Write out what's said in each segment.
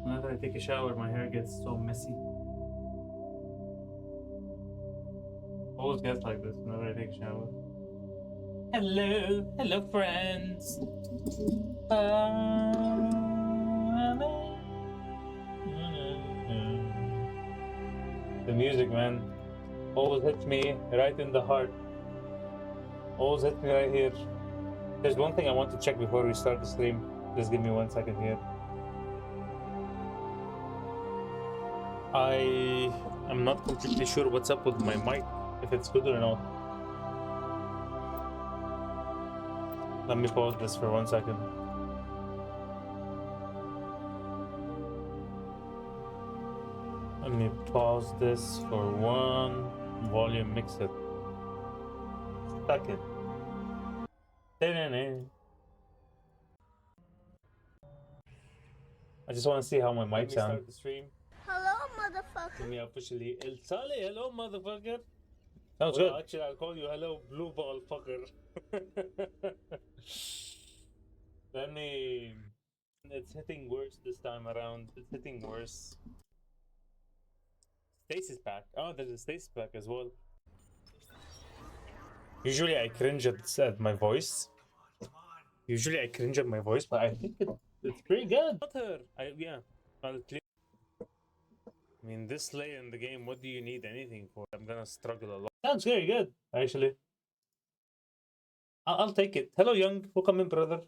Whenever I take a shower, my hair gets so messy. Always gets like this whenever I take a shower. Hello, hello, friends. The music, man, always hits me right in the heart. Always hits me right here. There's one thing I want to check before we start the stream. Just give me 1 second here. I am not completely sure what's up with my mic, if it's good or not. Let me pause this for 1 second. Let me pause this for one volume mixer. Second. I just want to see how my mic sounds. Start the stream. Hello, motherfucker. Give me officially El Saleh. Hello, motherfucker. Sounds good. Actually, I'll call you hello, blue ball fucker. Let me. It's hitting worse this time around. It's hitting worse. Stasis pack. Oh, there's a stasis pack as well. Usually I cringe at my voice. But I think it's pretty good. Yeah. I mean, this late in the game, what do you need anything for? I'm gonna struggle a lot. Sounds very good, actually. I'll take it. Hello, Young. Welcome in, brother.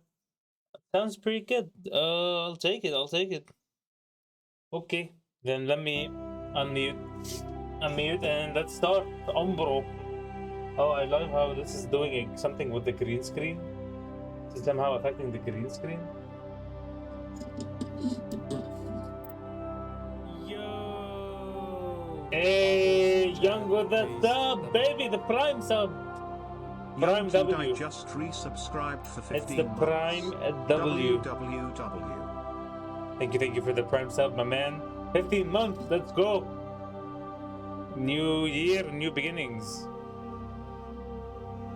Sounds pretty good. I'll take it. Okay, then let me unmute, and let's start. Umbro. Oh, I love how this is doing something with the green screen. This is somehow affecting the green screen. Yo! Hey, Young with the sub, baby, the Prime sub. Prime W. I just resubscribed for 15 It's the Prime W. Thank you for the Prime sub, my man. 15 months, let's go. New year, new beginnings.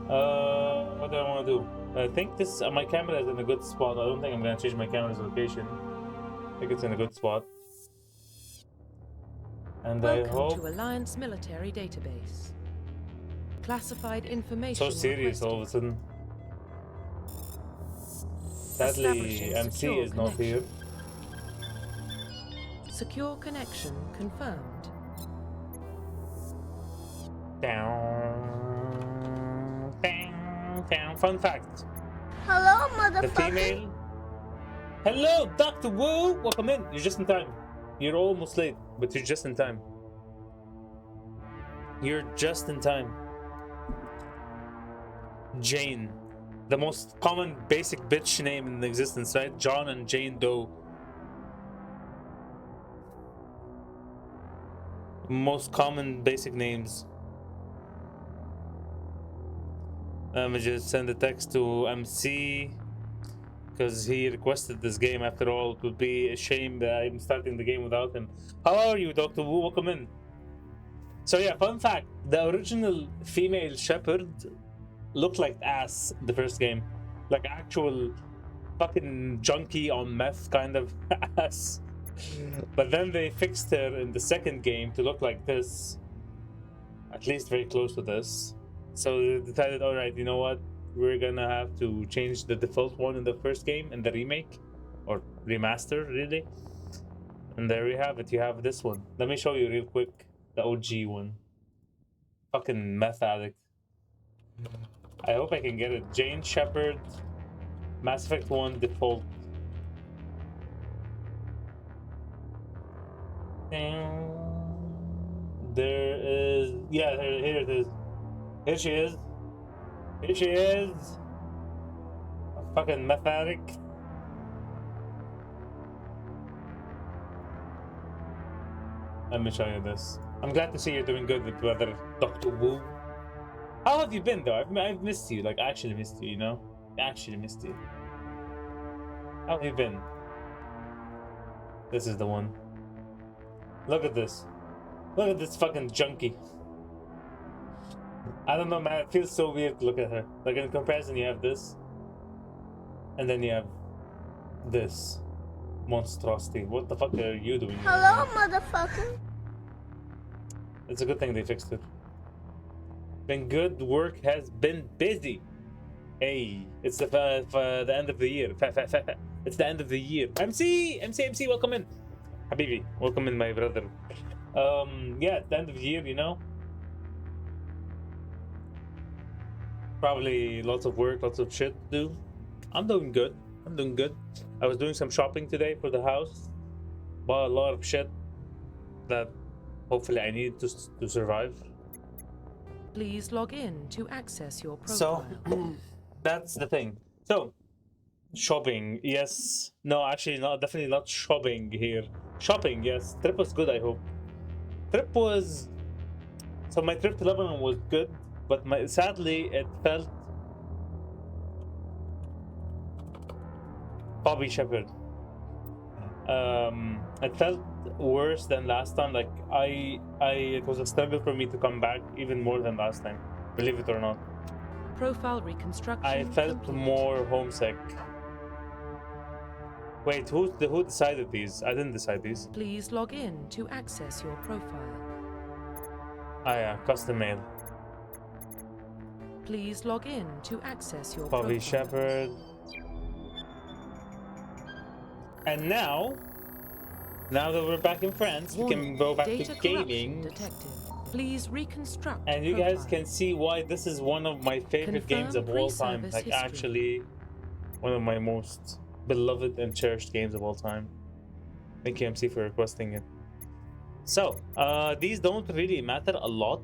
What do I want to do? I think this my camera is in a good spot. I don't think I'm gonna change my camera's location. I think it's in a good spot. And Welcome I hope. to Alliance Military Database. Classified information. So serious all of a sudden. Sadly, MC is not here. Secure connection confirmed. Down. Fun fact. Hello, The motherfucker. female. Hello, Dr. Wu. Welcome in. You're just in time. You're almost late, but you're just in time. Jane. The most common basic bitch name in existence, right? John and Jane Doe. Most common basic names. Let me just send a text to MC because he requested this game. After all, it would be a shame that I'm starting the game without him. How are you, Dr. Wu? Welcome in. So yeah, fun fact: the original female shepherd looked like ass the first game, like actual fucking junkie on meth kind of ass. But then they fixed her in the second game to look like this, at least very close to this. So they decided, all right, you know what? We're gonna have to change the default one in the first game in the remake or remaster, really. And there we have it. You have this one. Let me show you real quick the OG one. Fucking meth addict. I hope I can get it. Jane Shepard, Mass Effect 1 default. There is, yeah, here it is. Here she is. A fucking meth addict. Let me show you this. I'm glad to see you're doing good with brother Dr. Wu. How have you been though? I've missed you, like actually missed you, you know? Actually missed you. How have you been? This is the one. Look at this. Look at this fucking junkie. I don't know, man. It feels so weird to look at her. Like in comparison, you have this, and then you have this monstrosity. What the fuck are you doing? Hello, motherfucker. It's a good thing they fixed it. Been good, work has been busy. Hey, it's the end of the year. It's the end of the year. MC, welcome in. Habibi, welcome in, my brother. Yeah, it's the end of the year, you know. Probably lots of work, lots of shit to do. I'm doing good. I was doing some shopping today for the house. Bought a lot of shit that hopefully I need to survive. Please log in to access your So, profile. that's the thing. So, shopping, yes. No, actually, not definitely not shopping here. Shopping, yes. Trip was good, I hope. So my trip to Lebanon was good, but sadly it felt Bobby Shepherd. It felt worse than last time. Like it was a struggle for me to come back even more than last time. Believe it or not. Profile reconstruction I felt complete. more homesick. Wait, who decided these? I didn't decide these. Please log in to access your profile. Ah yeah, custom mail. Please log in to access your Bobby profile. Shepherd. And now that we're back in France, we can go back Data to corruption gaming. detected. Please reconstruct And you guys profile. can see why this is one of my favorite games of Confirm all time. pre-service Like history. actually one of my most beloved and cherished games of all time. Thank you, MC, for requesting it. So, these don't really matter a lot.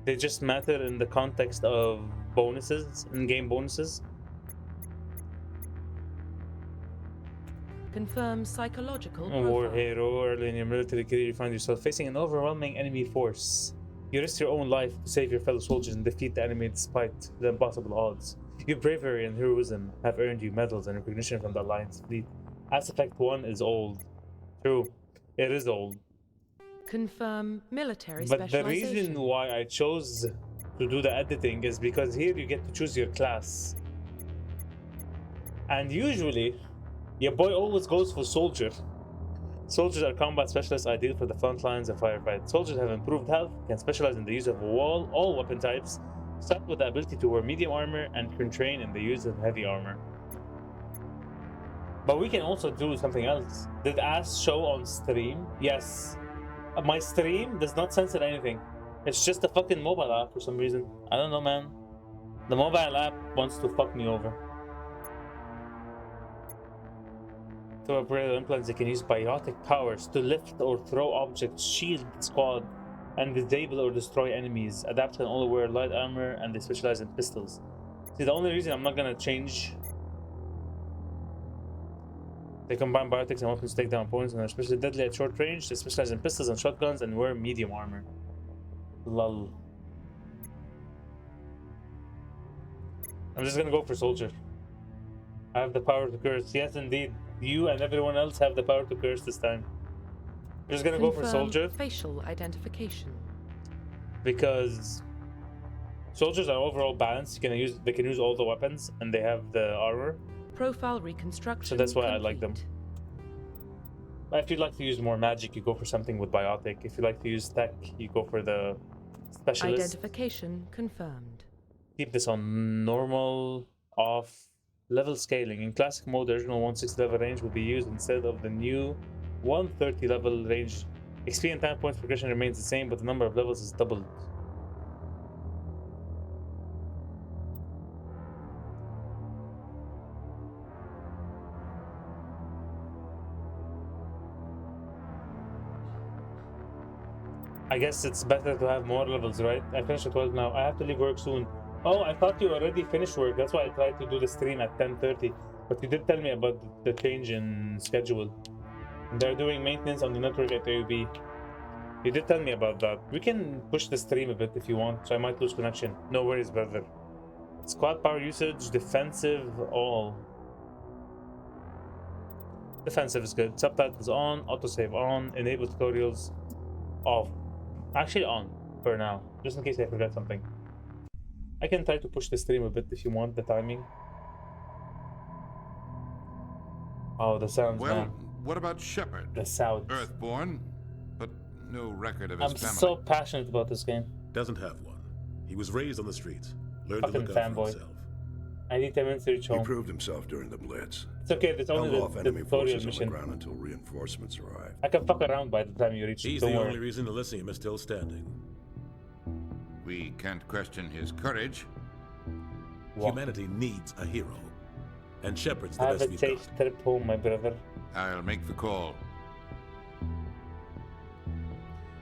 They just matter in the context of bonuses, in-game bonuses. Confirm psychological A war profile. hero, early in your military career, you find yourself facing an overwhelming enemy force. You risk your own life to save your fellow soldiers and defeat the enemy despite the impossible odds. Your bravery and heroism have earned you medals and recognition from the Alliance fleet. Mass Effect 1 is old. True, it is old. Confirm military But the specialization. reason why I chose to do the editing is because here you get to choose your class. And usually, your boy always goes for soldier. Soldiers are combat specialists ideal for the front lines of firefight. Soldiers have improved health, can specialize in the use of all weapon types, start with the ability to wear medium armor, and can train in the use of heavy armor. But we can also do something else. Did ass show on stream? Yes. My stream does not censor anything. It's just a fucking mobile app for some reason. I don't know, man. The mobile app wants to fuck me over. To upgrade the implants, they can use biotic powers to lift or throw objects, shield the squad, and disable or destroy enemies. Adapt can only wear light armor, and they specialize in pistols. See, the only reason I'm not gonna change. They combine biotics and weapons to take down opponents and are especially deadly at short range. They specialize in pistols and shotguns and wear medium armor. Lol. I'm just gonna go for soldier. I have the power to curse. Yes, indeed. You and everyone else have the power to curse this time. I'm just gonna go for Confirm soldier facial identification. because soldiers are overall balanced. They can use all the weapons and they have the armor. Profile reconstruction. So that's why I like them. complete. If you'd like to use more magic, you go for something with biotic. If you like to use tech, you go for the specialist. Identification confirmed. Keep this on normal, off, level scaling. In classic mode, the original 160 level range will be used instead of the new 130 level range. XP and time points progression remains the same, but the number of levels is doubled. I guess it's better to have more levels, right? I finished at 12 now. I have to leave work soon. Oh, I thought you already finished work. That's why I tried to do the stream at 10:30. But you did tell me about the change in schedule. They're doing maintenance on the network at AUB. You did tell me about that. We can push the stream a bit if you want, so I might lose connection. No worries, brother. Squad power usage, defensive, all. Defensive is good. Subtitles on, autosave on, enable tutorials off. Actually on for now, just in case I forget something. I can try to push the stream a bit if you want the timing. Oh, the sounds, Well, man. what about Shepard? The sounds. Earthborn, but no record of his I'm family. so passionate about this game. Doesn't have one. He was raised on the streets. Learned Fucking to look out for fanboy. himself. I need 10 minutes to reach He home. proved himself during the Blitz. It's okay, there's only Held off the enemy tutorial forces on the mission. ground until reinforcements arrived. I can fuck around by the time you reach He's it, the don't only worry. reason Elysium is still standing. We can't question his courage. Walk. Humanity needs a hero. And Shepard's the Have best a we've safe got. trip home, my brother. I'll make the call.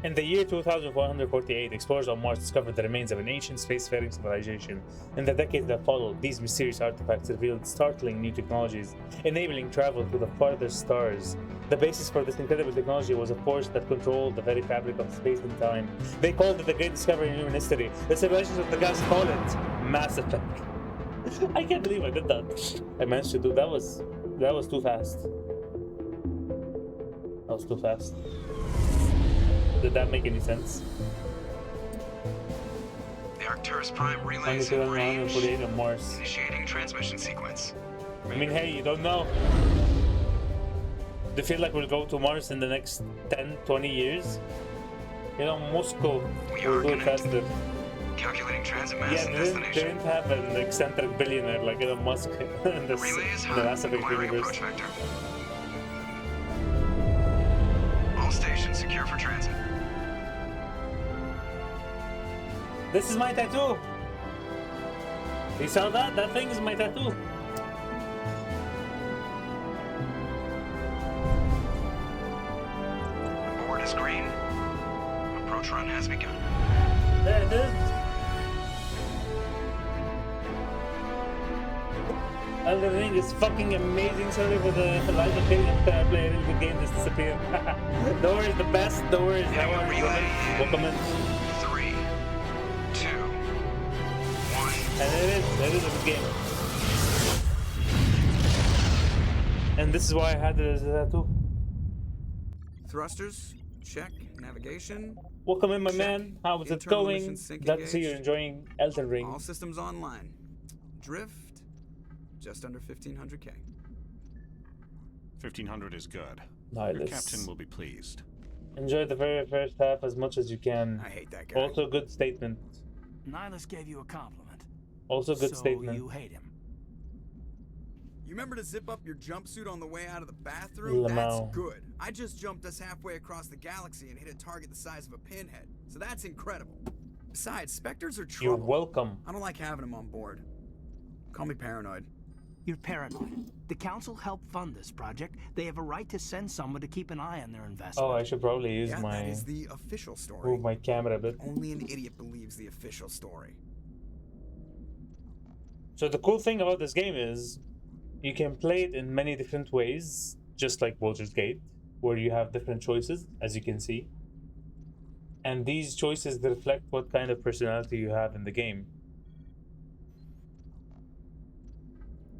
In the year 2448, explorers on Mars discovered the remains of an ancient spacefaring civilization. In the decades that followed, these mysterious artifacts revealed startling new technologies, enabling travel to the farthest stars. The basis for this incredible technology was a force that controlled the very fabric of space and time. They called it the great discovery in human history. The civilizations of the guys call it Mass Effect. I can't believe I did that. I managed to do that. Was too fast. That was too fast. Did that make any sense? The Arcturus Prime relay is in range. 148 on Mars. Initiating transmission sequence. I mean, hey, you don't know. Do you feel like we'll go to Mars in the next 10, 20 years? You know, Moscow We will are do it connected. faster. Calculating transit mass Yeah, and they destination. didn't have an eccentric billionaire like Elon Musk in the, Relay is the hot. Mass Effect Acquiring universe. approach vector. All stations secure for transit. This is my tattoo. You saw that? That thing is my tattoo. Board is green. Approach run has begun. There it is. Elden Ring is fucking amazing. Sorry for the live opinion after I play a really good game just disappeared. No worries, the best. No worries. How Hitting a are you? relay Welcome in. 3, 2, 1. And it is a good game. And this is why I had it as a tattoo. Thrusters, check. Navigation, Welcome in, my Check. man. How's it Internal going? mission sync Glad to see you're engaged. enjoying Elden Ring. all systems online. Drift, just under 1500K. 1500 is good. Nice. Your captain will be pleased. Enjoy the very first half as much as you can. I hate that guy. Also, good statement. Nihilus gave you a compliment. Also, good so statement. you hate him. You remember to zip up your jumpsuit on the way out of the bathroom? That's Lamau. good. I just jumped us halfway across the galaxy and hit a target the size of a pinhead. So that's incredible. Besides, Spectres are You're trouble. welcome. I don't like having them on board. Call me paranoid. You're paranoid. The council helped fund this project. They have a right to send someone to keep an eye on their investment. Oh, I should probably use Yeah, my that is the official story. move my camera a bit. Only an idiot believes the official story. So the cool thing about this game is you can play it in many different ways, just like Baldur's Gate, where you have different choices, as you can see. And these choices reflect what kind of personality you have in the game.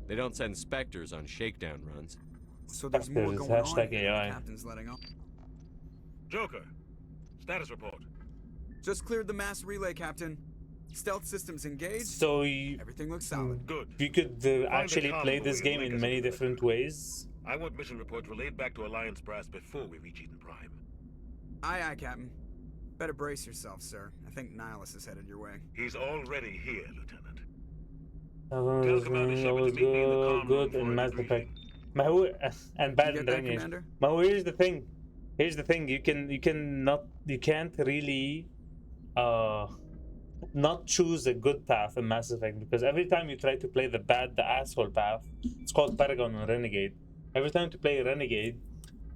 They don't send specters on shakedown runs. So there's more Spectres, going on hashtag here than the AI. captain's letting on. Joker, status report. Just cleared the mass relay, Captain. Stealth systems engaged. So Everything looks solid. Good. you could actually common play this way to game link in us many into the different Red Alert. ways. I want mission reports relayed back to Alliance Brass before we reach Eden Prime. Aye, aye, Captain. Better brace yourself, sir. I think Nihilus is headed your way. He's already here, Lieutenant. Always Commander Shepard to meet me in the comm room good for in a Mass debriefing. Effect. And bad You in get that, Dragon Age. Commander? Mahu, here's the thing. Here's the thing. You can't really not choose a good path in Mass Effect, because every time you try to play the asshole path, it's called Paragon and Renegade. Every time to play Renegade,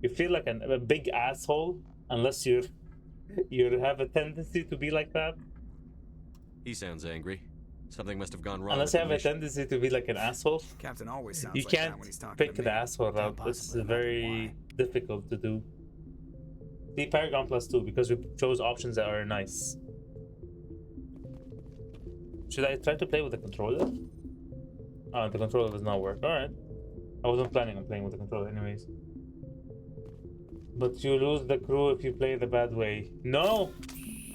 you feel like a big asshole unless you have a tendency to be like that. He sounds angry. Something must have gone wrong. Unless with you have the a mission. tendency to be like an asshole. Captain always sounds You like can't that when he's talking pick to the me. asshole route. This is possibly imagine very difficult to do. The Paragon plus 2, because we chose options that are nice. Should I try to play with the controller? Oh, the controller does not work. Alright. I wasn't planning on playing with the controller anyways. But you lose the crew if you play the bad way. No!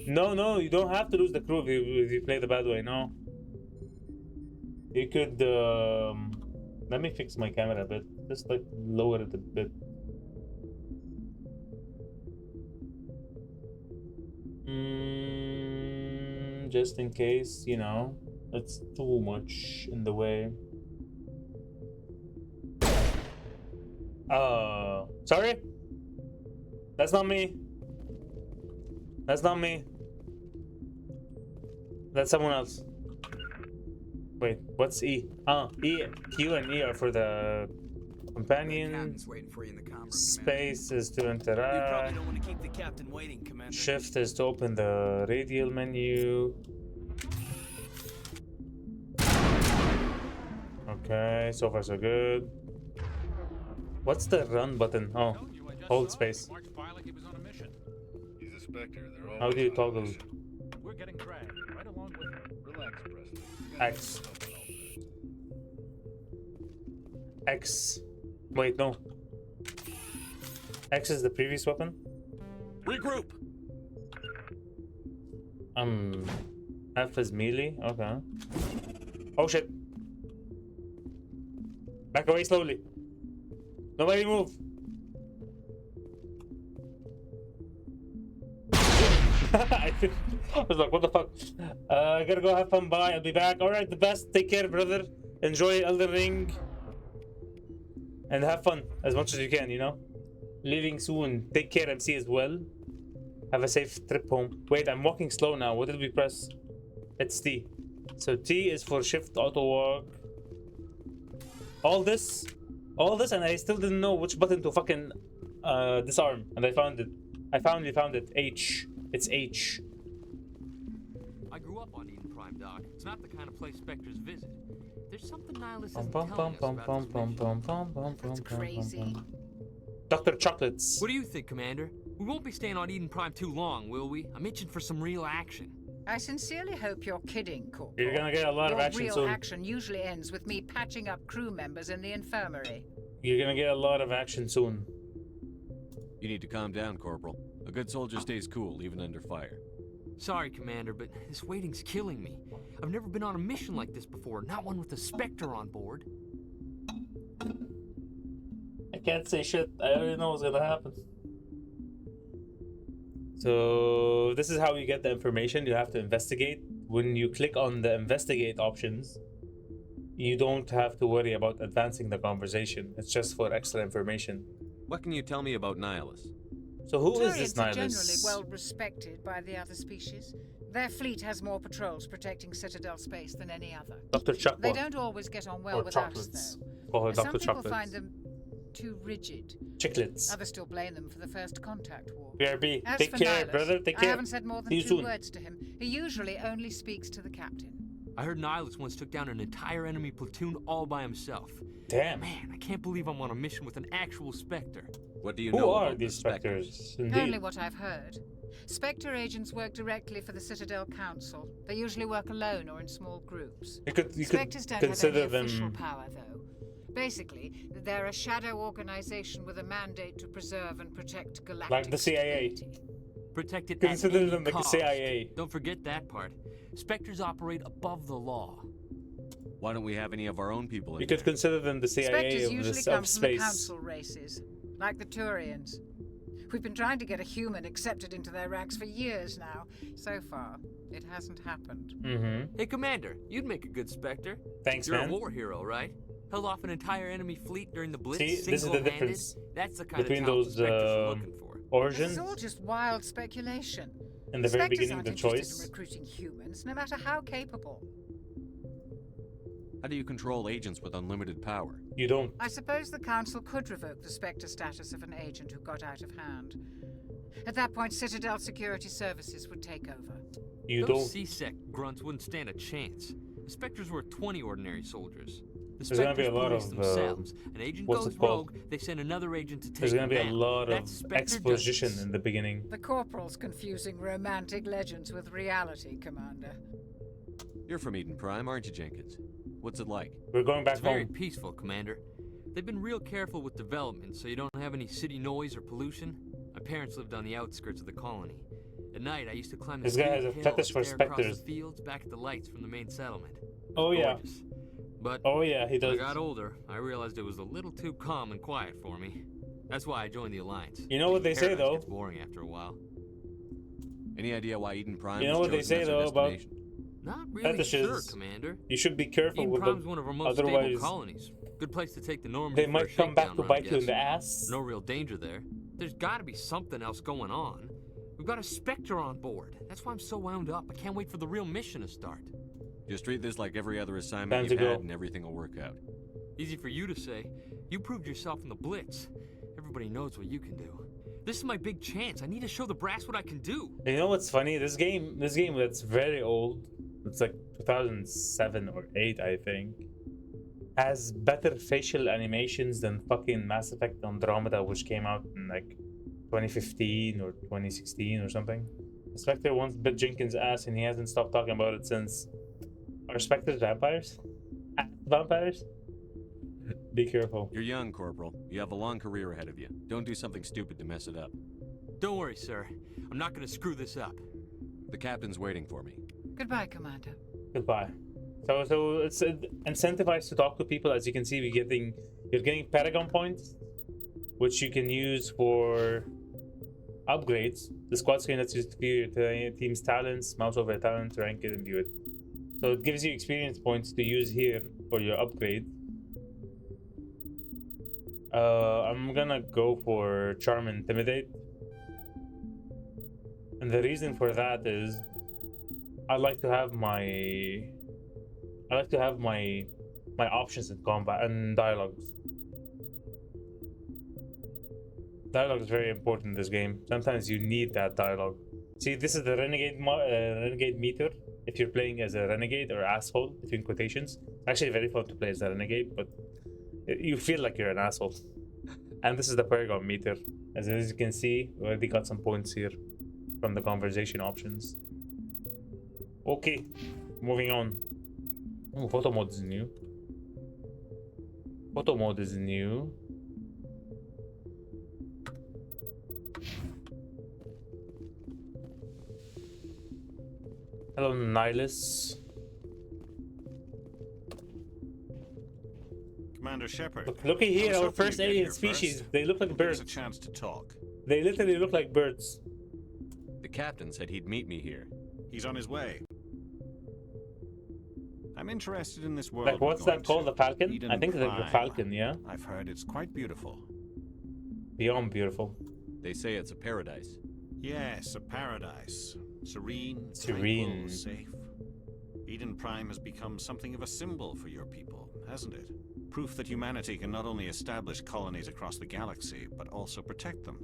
No, you don't have to lose the crew if you play the bad way, no. You could Let me fix my camera a bit. Just like lower it a bit. Just in case, you know, it's too much in the way. Sorry? That's not me. That's not me. That's someone else. Wait, what's E? E, Q and E are for the companion. Captain's waiting for you in the comm room, Space is to You interact. probably don't want to keep the captain waiting, Commander. Shift is to open the radial menu. Okay, so far so good. What's the run button? Oh, hold space. He's a Spectre. They're all How do you toggle? We're getting dragged right along with him. Relax, Preston. X. X. Wait, no. X is the previous weapon? Regroup. F is melee? Okay. Oh shit. Back away slowly. Nobody move. I was like, what the fuck? I gotta go have fun. Bye. I'll be back. Alright, the best. Take care, brother. Enjoy Elden Ring. And have fun as much as you can, you know? Leaving soon. Take care, MC, as well. Have a safe trip home. Wait, I'm walking slow now. What did we press? It's T. So T is for shift, auto walk. All this, and I still didn't know which button to fucking disarm. And I found it. I finally found it. H. It's H. I grew up on Eden Prime, Doc. It's not the kind of place Spectres visit. There's something Nihilus isn't telling us about this mission. That's crazy. Dr. Chocolates. What do you think, Commander? We won't be staying on Eden Prime too long, will we? I'm itching for some real action. I sincerely hope you're kidding, Corporal. You're gonna get a lot of Your action real soon. action usually ends with me patching up crew members in the infirmary. You're gonna get a lot of action soon. You need to calm down, Corporal. A good soldier stays cool, even under fire. Sorry, Commander, but this waiting's killing me. I've never been on a mission like this before, not one with a Spectre on board. I can't say shit. I already know what's gonna happen. So this is how you get the information. You have to investigate. When you click on the investigate options, you don't have to worry about advancing the conversation. It's just for extra information. What can you tell me about Nihilus? So who is this Turians are Nihilus? generally well respected by the other species. Their fleet has more patrols protecting Citadel space than any other. Dr. They Chocolates. don't always get on well Or with chocolates. us, though. Call her Some Dr. people Chocolates. find them too rigid. Chiclets. Others still blame them for the First Contact War. BRB. As Take for care, Nihilus, brother. Take I care. haven't said more than See you 2 soon. words to him. He usually only speaks to the captain. I heard Nihilus once took down an entire enemy platoon all by himself. Damn. Man, I can't believe I'm on a mission with an actual Spectre. What do you Who know are about these the Spectres? Spectres? Indeed. Only what I've heard. Spectre agents work directly for the Citadel Council. They usually work alone or in small groups. You could Spectres don't have consider any official them power, though. Basically, they're a shadow organization with a mandate to preserve and protect galactic like the CIA. stability. Protected Consider at any them like the cost. CIA. Don't forget that part. Spectres operate above the law. Why don't we have any of our own people in You could there? consider them the CIA Spectres of, usually this, come of from the space. council races, like the Turians. We've been trying to get a human accepted into their ranks for years now. So far, it hasn't happened. Mm-hmm. Hey, Commander, you'd make a good Spectre. Thanks, You're man. a war hero, right? Held off an entire enemy fleet during the Blitz. See, this is the single-handed. difference That's the kind between of talent those the Spectres are looking for. This origins is all just wild speculation. in the very Spectres beginning, aren't the interested choice. in recruiting humans, no matter how capable. How do you control agents with unlimited power? You don't. I suppose the Council could revoke the Spectre status of an agent who got out of hand. At that point, Citadel Security Services would take over. You Those don't. C-Sec grunts wouldn't stand a chance. The Spectres were 20 ordinary soldiers. The There's gonna be a Spectres lot police of, themselves. An agent what's goes it called? rogue, they send another agent to take There's gonna be him a down. lot of That's Spectre exposition justice. in the beginning. The Corporal's confusing romantic legends with reality, Commander. You're from Eden Prime, aren't you, Jenkins? What's it like? We're going back It's very home. peaceful, Commander. They've been real careful with development, so you don't have any city noise or pollution. My parents lived on the outskirts of the colony. At night, I used to climb the This guy steep has a hill fetish and for stare across Spectres. the fields back at the lights from the main settlement. Oh yeah. Gorgeous. But Oh yeah, he when does. I got older, I realized it was a little too calm and quiet for me. That's why I joined the Alliance. You know what they say, Paradise though? gets boring after a while. Any idea why Eden Prime You know was what they chosen say as our though about destination? Not really fetishes? sure, Commander. You should be careful Eden with Prime's them. one of our most Otherwise, stable colonies. Good place to take the Normandy they for a might come back shakedown to run, bite you in guess. the ass. No real danger there. There's got to be something else going on. We've got a Spectre on board. That's why I'm so wound up. I can't wait for the real mission to start. Just treat this like every other assignment Time you've to go. had and everything will work out. Easy for you to say. You proved yourself in the Blitz. Everybody knows what you can do. This is my big chance. I need to show the brass what I can do. You know what's funny? This game that's very old. It's like 2007 or 8, I think. Has better facial animations than fucking Mass Effect Andromeda, which came out in like 2015 or 2016 or something. Spectre once bit Jenkins' ass and he hasn't stopped talking about it since. Are Spectres vampires? Vampires? Be careful. You're young, Corporal. You have a long career ahead of you. Don't do something stupid to mess it up. Don't worry, sir. I'm not going to screw this up. The captain's waiting for me. Goodbye, Commander. Goodbye. So it's incentivized to talk to people. As you can see, you're getting Paragon points, which you can use for upgrades. The squad screen lets you view your team's talents, mouse over a talent, rank it, and view it. So it gives you experience points to use here for your upgrade. I'm gonna go for Charm and Intimidate. And the reason for that is I like to have my options in combat and dialogues. Dialogue is very important in this game. Sometimes you need that dialogue. See, this is the renegade meter. If you're playing as a renegade or asshole, between quotations, it's actually very fun to play as a renegade, but you feel like you're an asshole. And this is the Paragon meter. As you can see, we already got some points here from the conversation options. Okay, moving on. Oh, photo mode is new. Photo mode is new. Hello, Nihilus. Commander Shepard. Looky here, I was our hoping first you'd get alien here species. first. They look like Give us birds. a chance to talk. They literally look like birds. The captain said he'd meet me here. He's on his way. I'm interested in this world. Like, what's that called? The Falcon? Eden I think it's like the Prime. Falcon, yeah? I've heard it's quite beautiful. Beyond beautiful. They say it's a paradise. Yes, a paradise. Serene, Serene. tranquil, safe. Eden Prime has become something of a symbol for your people, hasn't it? Proof that humanity can not only establish colonies across the galaxy, but also protect them.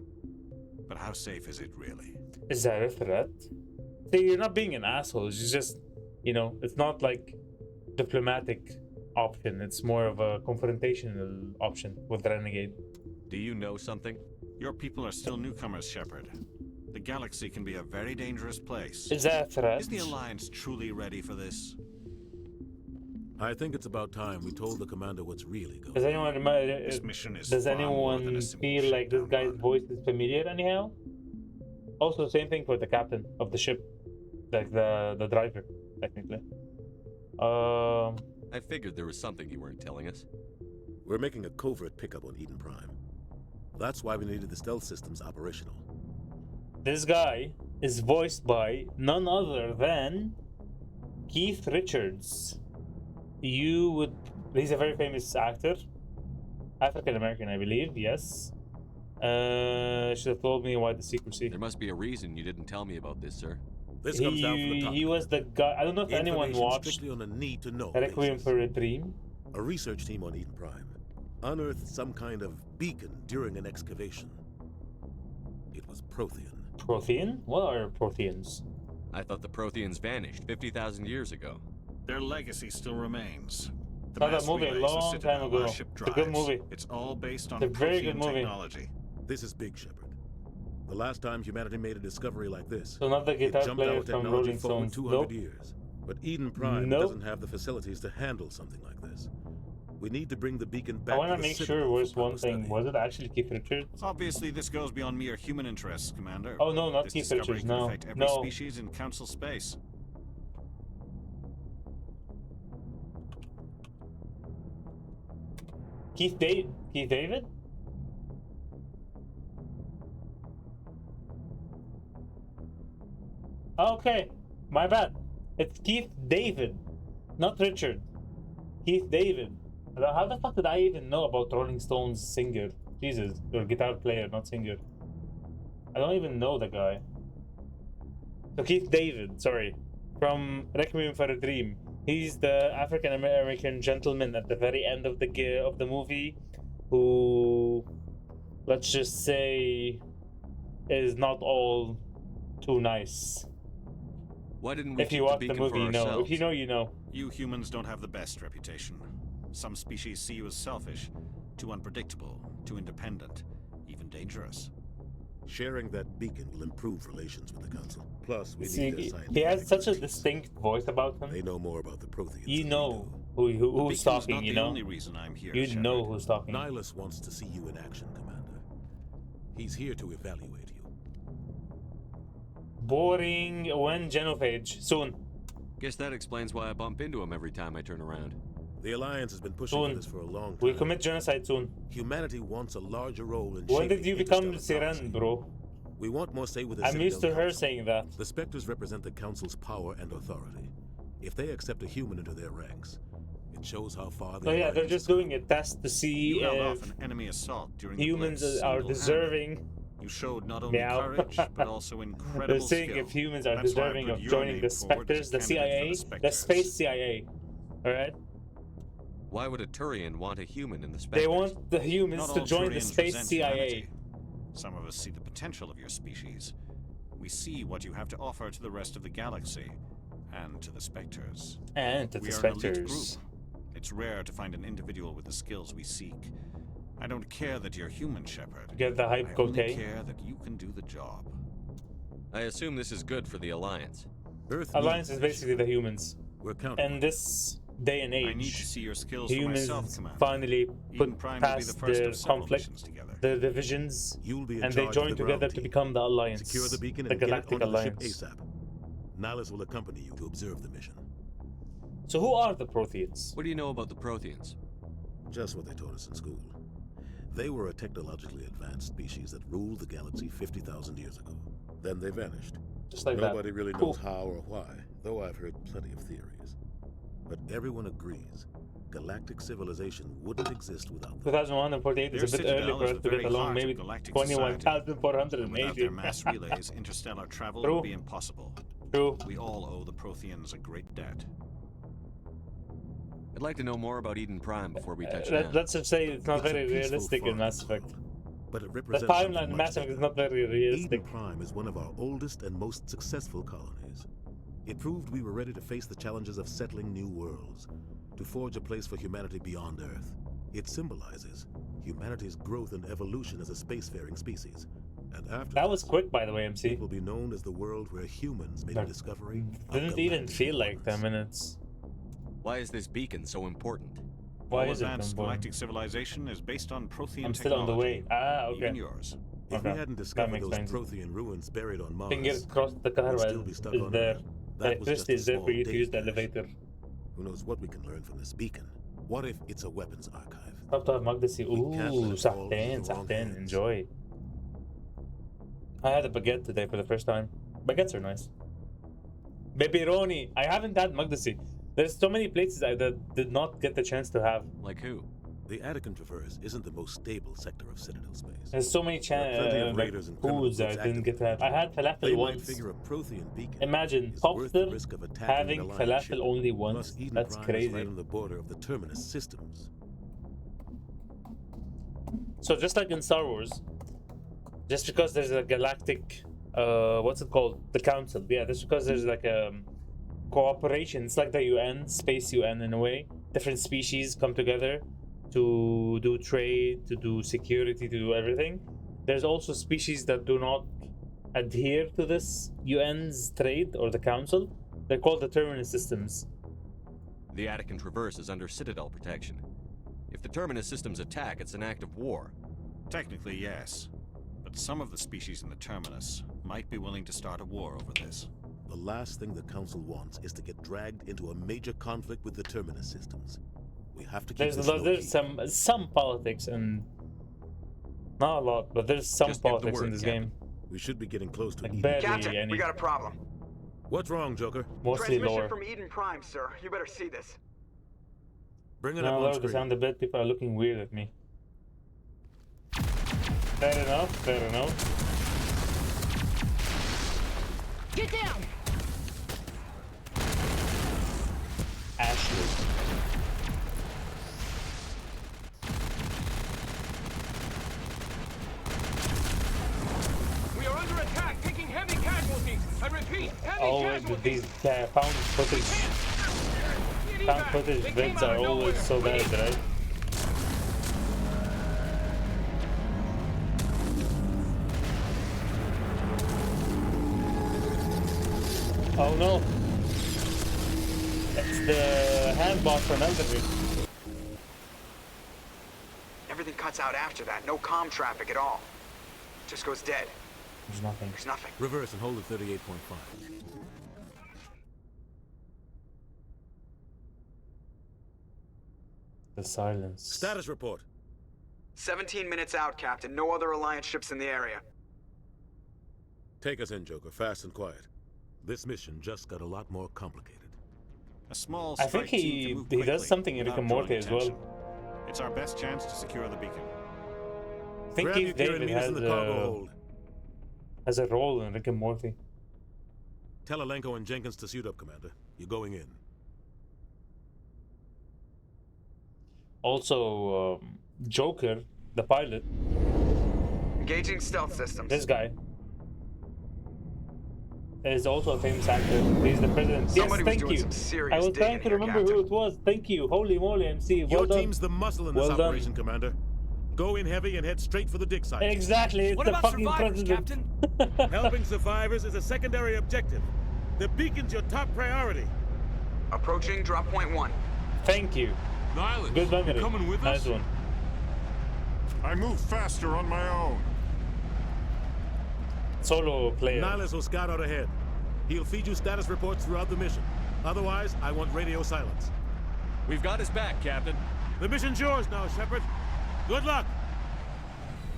But how safe is it really? Is that a threat? See, you're not being an asshole. It's just, you know, it's not like diplomatic option. It's more of a confrontational option with Renegade. Do you know something? Your people are still newcomers, Shepard. The galaxy can be a very dangerous place. Is that a threat? Is the Alliance truly ready for this? I think it's about time we told the commander what's really going on. Does anyone remember? This mission is Does far more than anyone a simple feel like this shakedown guy's run. voice is familiar anyhow? Also, same thing for the captain of the ship, like the driver, technically. I figured there was something you weren't telling us. We're making a covert pickup on Eden Prime. That's why we needed the stealth systems operational. This guy is voiced by none other than Keith Richards. He's a very famous actor, African American, I believe. Yes. Should have told me why the secrecy. There must be a reason you didn't tell me about this, sir. This comes down from the top. He was the guy. I don't know if anyone Information watched strictly on a need-to-know Requiem basis. for a Dream. A research team on Eden Prime unearthed some kind of beacon during an excavation. It was Prothean. Prothean? What are Protheans? I thought the Protheans vanished 50,000 years ago. Their legacy still remains. The Saw that mass movie a relays long are sitting time on ago. our ship It's a good drives. movie. It's all based on It's a very good Prothean movie. technology. This is big, Shepard. The last time humanity made a discovery like this, So not the it guitar jumped player our from technology Rolling forward Stones. 200 Nope. years. But Eden Prime Nope. doesn't have the facilities to handle something like this. We need to bring the beacon back I want to to the make Citadel sure for was one proper thing. study. Was it actually Keith Richards? Obviously, this goes beyond mere human interests, Commander. Oh, no, not This Keith discovery Richards, could no. affect every No. species in Council space. Keith David? Okay, my bad. It's Keith David, not Richard. Keith David. How the fuck did I even know about Rolling Stones singer? Jesus, or guitar player, not singer. I don't even know the guy. So Keith David, sorry, from Requiem for a Dream. He's the African American gentleman at the very end of the movie, who, let's just say, is not all too nice. Why didn't we If keep you watch the the beacon movie, for you know. ourselves? If you know, you know. You humans don't have the best reputation. Some species see you as selfish, too unpredictable, too independent, even dangerous. Sharing that beacon will improve relations with the Council. Plus, we See, need their scientific he has such a expertise. distinct voice about him. They know more about the Protheans. You than know we do. who's talking, you the know? only reason I'm here, You Shepard. know who's talking. Nihilus wants to see you in action, Commander. He's here to evaluate you. Boring when genophage. Soon. Guess that explains why I bump into him every time I turn around. The Alliance has been pushing Soon. for this for a long time. We commit genocide soon. Humanity wants a larger role in When did shaping you become interstellar policy. Siren, bro? We want more say with the I'm used to Citadel her Council. saying that. The Spectres represent the Council's power and authority. If they accept a human into their ranks, it shows how far So they yeah, they're just doing a test to see You held off if an enemy assault during humans the Blitz are single-handedly. deserving. You showed not only Meow. courage, but also incredible They're saying skill. if humans are That's why I deserving put of your joining name the forward as a Spectres, the candidate CIA, for the the space CIA. Alright? Why would a Turian want a human in the Spectres? They want the humans Not to all join the Turians space resent CIA. humanity. Some of us see the potential of your species. We see what you have to offer to the rest of the galaxy, and to the Spectres. And to We the are an elite Spectres. group. It's rare to find an individual with the skills we seek. I don't care that you're human, Shepard. Get the hype I cote. only care that you can do the job. I assume this is good for the Alliance. Earth Alliance needs is basically the humans. We're counting. And this day and I need to age, see your skills for humans myself, Commander. finally Eden put Prime will be the past first the of several conflict, missions together. the divisions, You'll be in and they charge of join the together ground to team. become the Alliance, Secure the beacon the and get it Galactic onto the ship Alliance. ASAP. Nihilus will accompany you to observe the mission. So who are the Protheans? What do you know about the Protheans? Just what they taught us in school. They were a technologically advanced species that ruled the galaxy 50,000 years ago. Then they vanished. Just like Nobody that. really Cool. knows how or why, though I've heard plenty of theories. But everyone agrees, galactic civilization wouldn't exist without them. 2048 is Their a bit citadel early for is us the to get very along. heart of Maybe galactic society. Without 21,480. their mass relays, interstellar travel True. would be impossible. True. We all owe the Protheans a great debt. I'd like to know more about Eden Prime before we touch Let, down. let's just say it's not It's a very peaceful realistic in farming Mass Effect. world, but it The represents something timeline in much Mass Effect bigger. is not very realistic. Eden Prime is one of our oldest and most successful colonies. It proved we were ready to face the challenges of settling new worlds, to forge a place for humanity beyond Earth. It symbolizes humanity's growth and evolution as a spacefaring species. And after That was quick, by the way, it MC. will be known as the world where humans made a That discovery. of Didn't even galactic feel like 10 importance. minutes. Why is this beacon so important? Why All is it advanced important? galactic civilization is based on Prothean I'm still on the way. technology. Ah, Even okay. yours. If Okay, we hadn't that discovered makes those sense. Prothean ruins buried on Mars, Fingers crossed the we'd car still be stuck is on there. Earth. That was just Electricity a is there small for you to data use the cache. elevator. Who knows what we can learn from this beacon? What if it's a weapons archive? Stop to have Magdasi. We can't let Ooh, it fall into sahten, the wrong sahten. hands. Enjoy. I had a baguette today for the first time. Baguettes are nice. Pepperoni. I haven't had Magdasi. There's so many places that did not get the chance to have. Like who? The Attican Traverse isn't the most stable sector of Citadel space. There's so many There are plenty of like, raiders and criminal foods that I groups didn't get to have. active I had They falafel might once. figure a Prothean beacon Imagine is worth the Popster risk of attacking having an alliance ship. falafel only Plus, once. Eden That's Prime is crazy. right on the border of the Terminus systems. So just like in Star Wars, just because there's a galactic, what's it called? The Council. Yeah, just because there's like a cooperation. It's like the UN, space UN in a way. Different species come together to do trade, to do security, to do everything. There's also species that do not adhere to this UN's trade or the Council. They're called the Terminus systems. The Attican Traverse is under Citadel protection. If the Terminus systems attack, it's an act of war. Technically, yes. But some of the species in the Terminus might be willing to start a war over this. The last thing the Council wants is to get dragged into a major conflict with the Terminus systems. We have to keep There's this a lot, low there's key. some politics and not a lot, but there's some Just give the politics in word, this Captain. game. We should be getting close to Like Eden. barely Captain, any. we got a problem. What's wrong, Joker? Mostly Transmission lower. from Eden Prime, sir. You better see this. Bring it Now up on lower the screen. sound a bit. People are looking weird at me. Fair enough. Fair enough. Get down! Ashley. We are under attack, taking heavy casualties. I repeat, heavy Oh, casualties. these found footage vids are always so bad, right? Oh no! It's the handball from Elden Ring. Everything cuts out after that. No comm traffic at all. Just goes dead. There's nothing. There's nothing. Reverse and hold at 38.5. The silence. Status report. 17 minutes out, Captain. No other Alliance ships in the area. Take us in, Joker, fast and quiet. This mission just got a lot more complicated. A small I think strike team can he move does quickly something in Rick without and Morty drawing as well. attention. It's our best chance to secure the beacon. I think Grab Keith your gear and David meet us in the cargo hold. has a role in Rick and Morty. Tell Alenko and Jenkins to suit up, Commander. You're going in. Also, Joker, the pilot, Engaging stealth systems. this guy, is also a famous actor. He's the president. Somebody Yes, was thank doing you. some serious I was digging trying to here, remember who it was. Thank you. Holy moly, MC. Well Your done. team's the muscle in this Well done. operation, Commander. Go in heavy and head straight for the dig site. Exactly. It's What the about fucking survivors, president. Captain? Helping survivors is a secondary objective. The beacon's your top priority. Approaching drop point 1. Thank you. Nihilus, Good memory. you coming with Nice us? one. I move faster on my own. Solo player. Nihilus will scout out ahead. He'll feed you status reports throughout the mission. Otherwise, I want radio silence. We've got his back, Captain. The mission's yours now, Shepard. Good luck.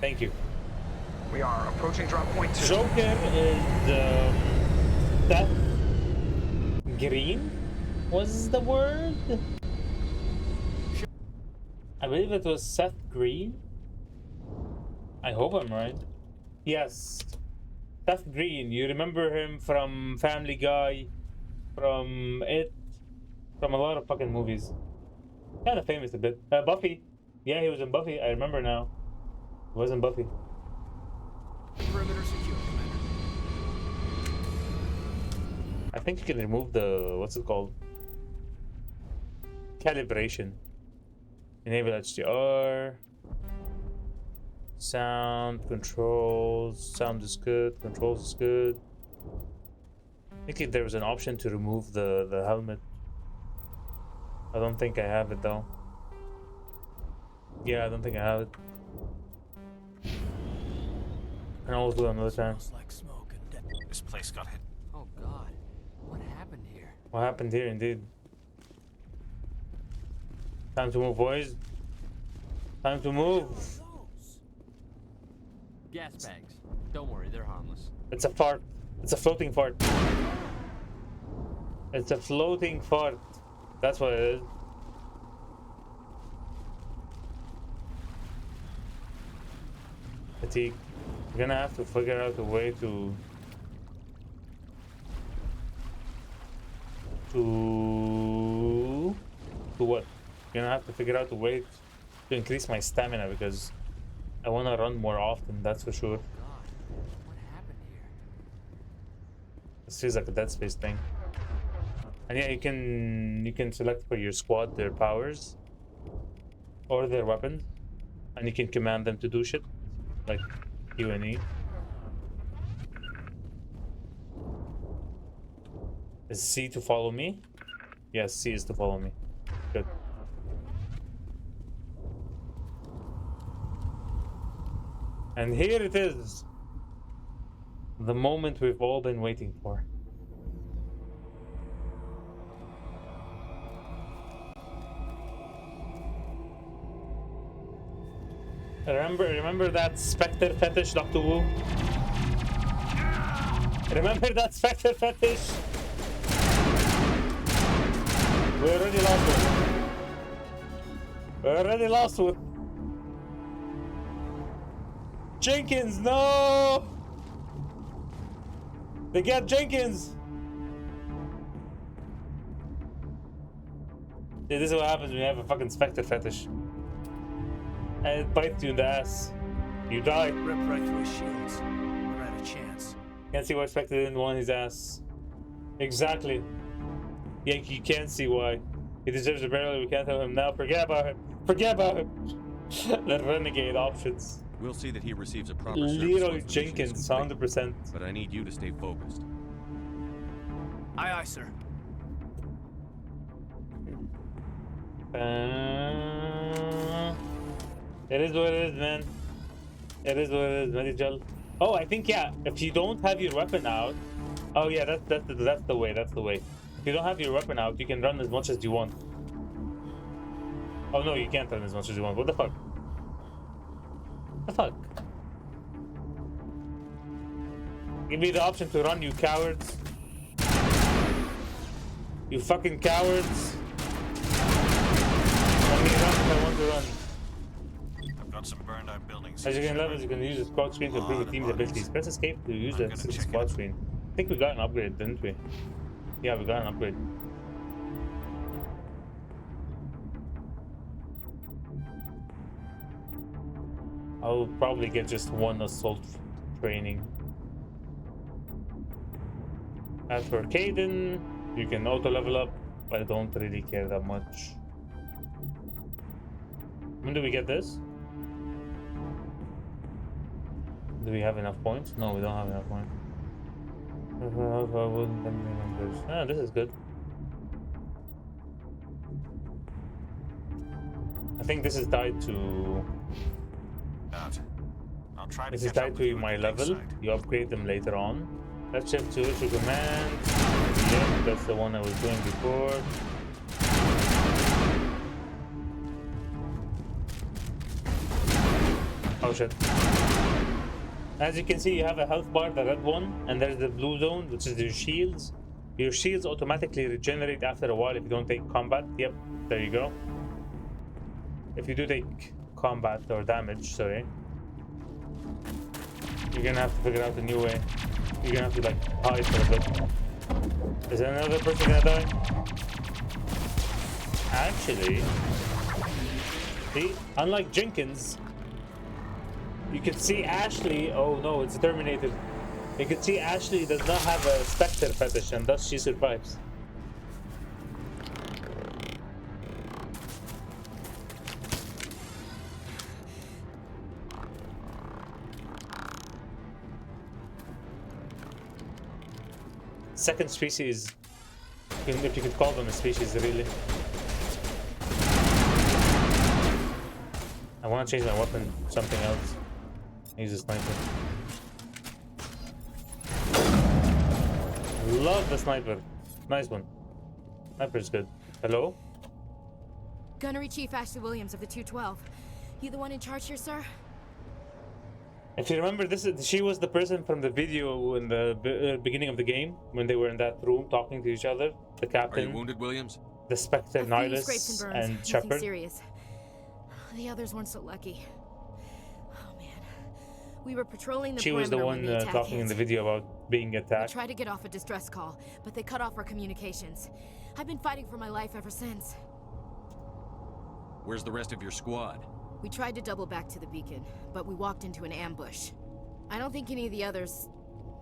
Thank you. We are approaching drop point 2. Joker is Seth Green was the word. I believe it was Seth Green. I hope I'm right. Yes, Seth Green. You remember him from Family Guy, from It, from a lot of fucking movies. Kind of famous a bit. Buffy. Yeah, he was in Buffy. I remember now. He was in Buffy. Perimeter secure, Commander. I think you can remove the, what's it called? Calibration. Enable HDR. Sound, controls. Sound is good, controls is good. I think if there was an option to remove the helmet. I don't think I have it though. Yeah, I don't think I have it. And I'll do it another time. This place got hit. Oh God, what happened here? What happened here indeed? Time to move, boys. Time to move. Gas bags. Don't worry, they're harmless. It's a fart. It's a floating fart. It's a floating fart. That's what it is. Fatigue. We're gonna have to figure out a way to what? We're gonna have to figure out a way to increase my stamina because I wanna run more often, that's for sure. God, what happened here? This feels like a Dead Space thing. And yeah, you can select for your squad their powers or their weapons, and you can command them to do shit like Q and E. Is C to follow me? Yes, C is to follow me. Good. And here it is. The moment we've all been waiting for. Remember that Spectre fetish, Dr. Wu? Remember that Spectre fetish? We already lost one. We already lost one. Jenkins, no! They get Jenkins! Yeah, this is what happens when you have a fucking Spectre fetish. And it bites you in the ass. You die. Rip right through his shields. Never had a chance. Can't see why Spectre didn't want his ass. Exactly. Yankee, you can't see why. He deserves a barrel, we can't tell him now. Forget about him. Forget about him. The renegade options. We'll see that he receives a proper service Leroy once the mission is Jenkins, complete. 100%. But I need you to stay focused. Aye, aye, sir. It is what it is, man. It is what it is, Medical. Oh, I think, yeah, if you don't have your weapon out... Oh, yeah, that's the way, that's the way. If you don't have your weapon out, you can run as much as you want. Oh, no, you can't run as much as you want. What the fuck? What the fuck? Give me the option to run, you cowards. You fucking cowards. Let me run if I want to run. I've got some burned out buildings. As you can leverage, you can use the squad screen to improve the team's abilities. Press escape to use the squad screen. I think we got an upgrade, didn't we? Yeah, we got an upgrade. I'll probably get just one assault training. As for Caden, you can auto level up. I don't really care that much. When do we get this? Do we have enough points? No, we don't have enough points. Ah, this is good. I think this is tied to... I'll try to This is catch up tied with you to on my the level. side. You upgrade them later on. Let's shift to issue command. Yep, that's the one I was doing before. Oh shit. As you can see, you have a health bar, the red one, and there's the blue zone, which is your shields. Your shields automatically regenerate after a while if you don't take combat. Yep, there you go. If you do take combat or damage, sorry, you're gonna have to figure out a new way. You're gonna have to like hide for a bit. Is another person gonna die? Actually, see, unlike Jenkins, you can see Ashley. Oh no, it's terminated. You can see Ashley does not have a Spectre fetish, and thus she survives. Second species, if you could call them a species, really. I want to change my weapon to something else. Use a sniper. Love the sniper. Nice one. Sniper's good. Hello? Gunnery Chief Ashley Williams of the 212. You the one in charge here, sir? If you remember, she was the person from the video in the beginning of the game when they were in that room talking to each other. The captain. Are you wounded, Williams? The Spectre, A few Nihilus, scrapes and burns. and Nothing Shepard. serious. The others weren't so lucky. Oh man, we were patrolling the She was the perimeter one when the attack talking in the hit. video about being We attacked. tried to get off a distress call, but they cut off our communications. I've been fighting for my life ever since. Where's the rest of your squad? We tried to double back to the beacon, but we walked into an ambush. I don't think any of the others...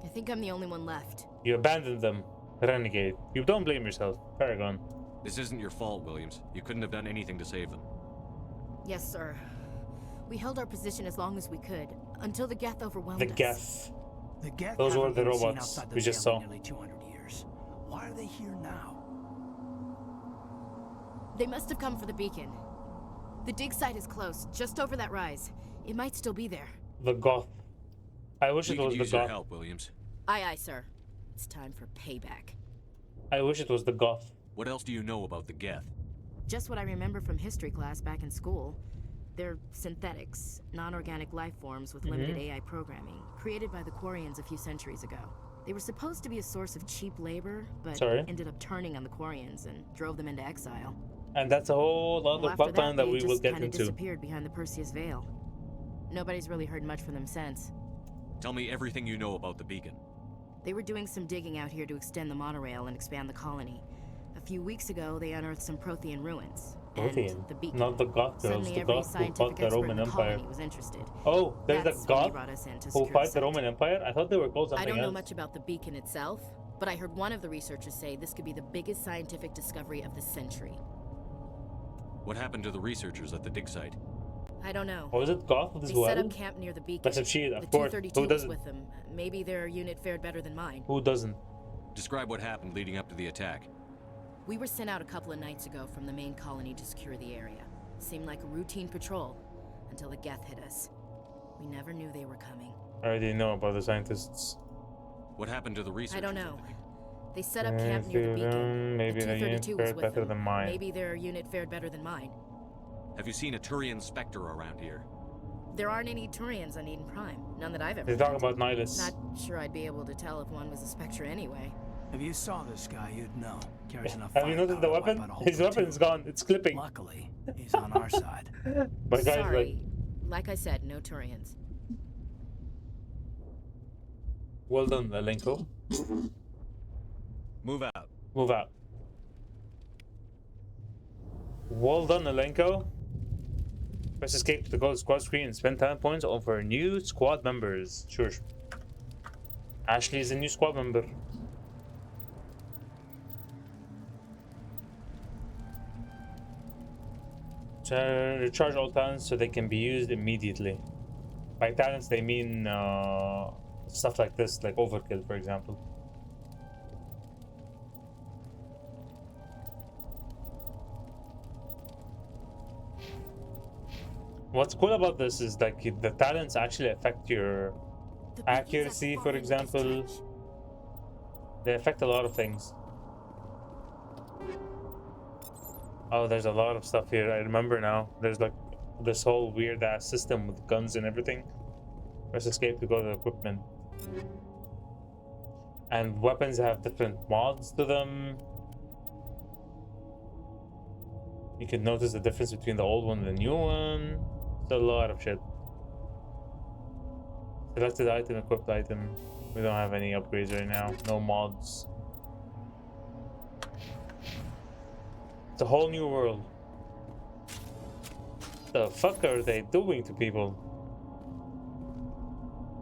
I think I'm the only one left. You abandoned them. Renegade. You don't blame yourself. Paragon. This isn't your fault, Williams. You couldn't have done anything to save them. Yes, sir. We held our position as long as we could, until the Geth overwhelmed The us. Geth. The Geth Those were haven't the been seen robots outside the we just Veil saw. in nearly 200 years. Why are they here now? They must have come for the beacon. The dig site is close, just over that rise. It might still be there. The Goth. I wish We it could was the use your Goth. help, Williams. Aye, aye, sir. It's time for payback. I wish it was the Goth. What else do you know about the Geth? Just what I remember from history class back in school. They're synthetics, non-organic life forms with limited AI programming, created by the Quarians a few centuries ago. They were supposed to be a source of cheap labor, but ended up turning on the Quarians and drove them into exile. And that's a whole other plotline that we will get kinda into. Disappeared behind the Perseus Veil. Nobody's really heard much from them since. Tell me everything you know about the beacon. They were doing some digging out here to extend the monorail and expand the colony. A few weeks ago, they unearthed some Prothean ruins. Prothean? And the beacon. Not the Goth girls, Suddenly the every Goth who scientific fought the expert Roman in the Empire. colony was interested. Oh, there's That's the when they Goth brought us in to who secure fight a the site. Roman Empire? I thought they were called something I don't know else. much about the beacon itself, but I heard one of the researchers say this could be the biggest scientific discovery of the century. What happened to the researchers at the dig site? I don't know. Oh, was it Goth as They well? set up camp near the beacon. That's a cheat, of the course. 232 Who was doesn't? with them. Maybe their unit fared better than mine. Who doesn't? Describe what happened leading up to the attack. We were sent out a couple of nights ago from the main colony to secure the area. Seemed like a routine patrol until the Geth hit us. We never knew they were coming. I already know about the scientists. What happened to the researchers? I don't know. They set up camp near the beacon. Maybe the their unit 232 was fared with better them. than mine. Maybe their unit fared better than mine. Have you seen a Turian Spectre around here? There aren't any Turians on Eden Prime. None that I've ever They're talking met. about Nihilus. Not sure I'd be able to tell if one was a Spectre anyway. If you saw this guy, you'd know. Carries enough Have you noticed the weapon? His weapon is gone. It's clipping. Luckily, he's on our side. But guys, Sorry. Like I said, no Turians. well done, Alenko. Move out. Move out. Well done, Alenko. Press escape to go to the squad screen and spend talent points on for new squad members. Sure. Ashley is a new squad member. Recharge all talents so they can be used immediately. By talents, they mean stuff like this, like overkill, for example. What's cool about this is like the talents actually affect your accuracy, for example. They affect a lot of things. Oh, there's a lot of stuff here. I remember now. There's like this whole weird ass system with guns and everything. Press escape to go to the equipment. And weapons have different mods to them. You can notice the difference between the old one and the new one. It's a lot of shit. Selected item, equipped item. We don't have any upgrades right now. No mods. It's a whole new world. The fuck are they doing to people?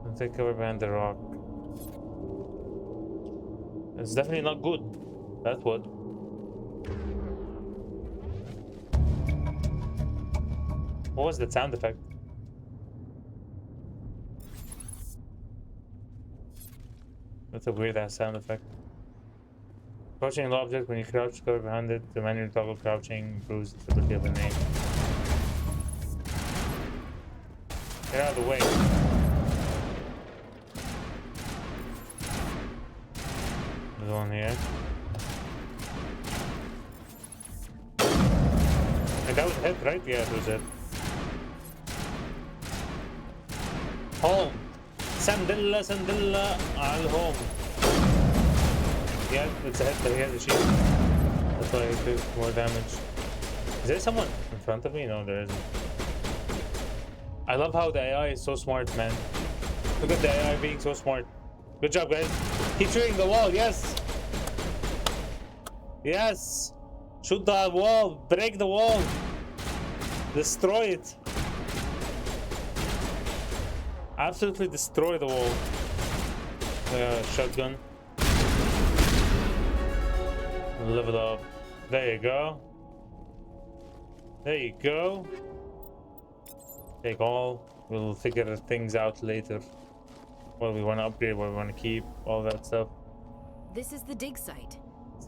Don't take cover behind the rock. It's definitely not good. That's what. What was the sound effect? That's a weird ass sound effect. Crouching an object when you crouch, cover behind it. The manual toggle crouching improves the stability of the aim. Get out of the way. There's one here. Hey, that was it, right? Yeah, it was it. Home. Sandilla, Sandilla, al home. Yeah, it's a hit, but he has a shield. That's why he took more damage. Is there someone in front of me? No, there isn't. I love how the AI is so smart, man. Look at the AI being so smart. Good job, guys. Keep shooting the wall, yes! Yes! Shoot the wall! Break the wall! Destroy it! Absolutely destroy the wall. Shotgun. Level up. There you go. There you go. Take all. We'll figure things out later. What we want to upgrade, what we want to keep, all that stuff. This is the dig site.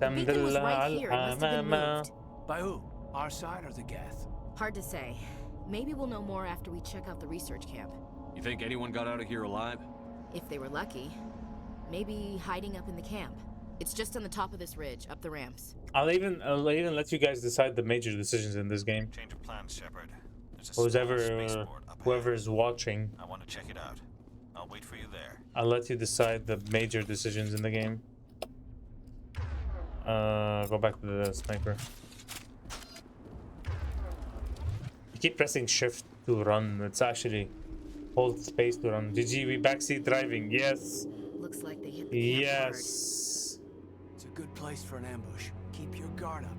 The beacon was right here. It must have been moved. By who? Our side or the Geth? Hard to say. Maybe we'll know more after we check out the research camp. You think anyone got out of here alive? If they were lucky. Maybe hiding up in the camp. It's just on the top of this ridge, up the ramps. I'll even let you guys decide the major decisions in this game. Change of plans, Shepard. Whoever's watching. I want to check it out. I'll wait for you there. I'll let you decide the major decisions in the game. Go back to the sniper. You keep pressing shift to run. It's actually hold space to run. GG, we backseat driving. Yes. Looks like they hit the camp hard. It's a good place for an ambush. Keep your guard up.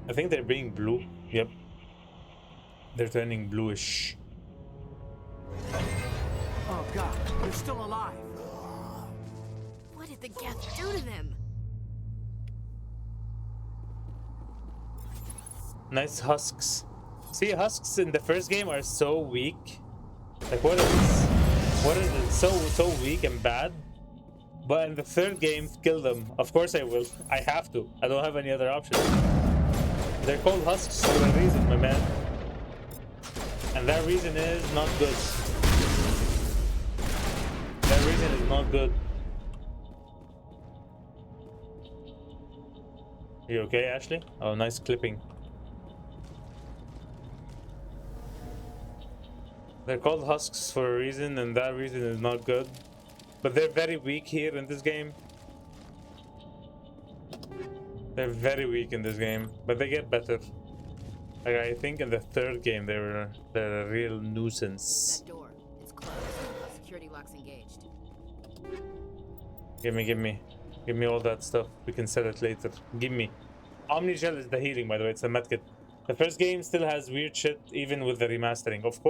I think they're being blue. Yep. They're turning bluish. Oh god, they're still alive. What did the Geth do to them? Nice husks. See, husks in the first game are so weak. Like what is it? So weak and bad. But in the third game, kill them. Of course I will. I have to. I don't have any other option. They're called husks for a reason, my man. And that reason is not good. That reason is not good. You okay, Ashley? Oh, nice clipping. They're called husks for a reason, and that reason is not good. But they're very weak here in this game. They're very weak in this game, but they get better. Like I think in the third game they're a real nuisance. That door, it's closed. Security lock's engaged. Give me all that stuff. We can sell it later. Give me. Omnigel is the healing, by the way. It's a medkit. The first game still has weird shit, even with the remastering. Of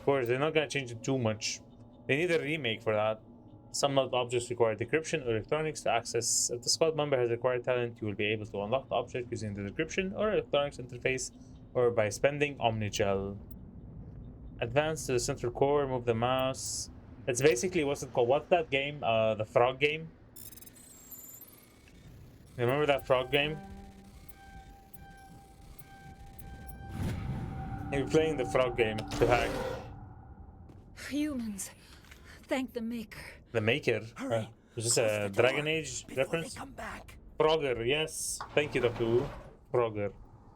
course, they're not gonna change it too much. They need a remake for that. Some not objects require decryption or electronics to access. If the squad member has acquired talent, you will be able to unlock the object using the decryption or electronics interface or by spending Omnigel. Advance to the central core, move the mouse. It's basically what's it called? What's that game? The frog game? Remember that frog game? You're playing the frog game to hack. Humans, thank the Maker. The Maker? Is this a Dragon Age reference? Come back. Frogger, yes. Thank you, Dr. Wu. Frogger.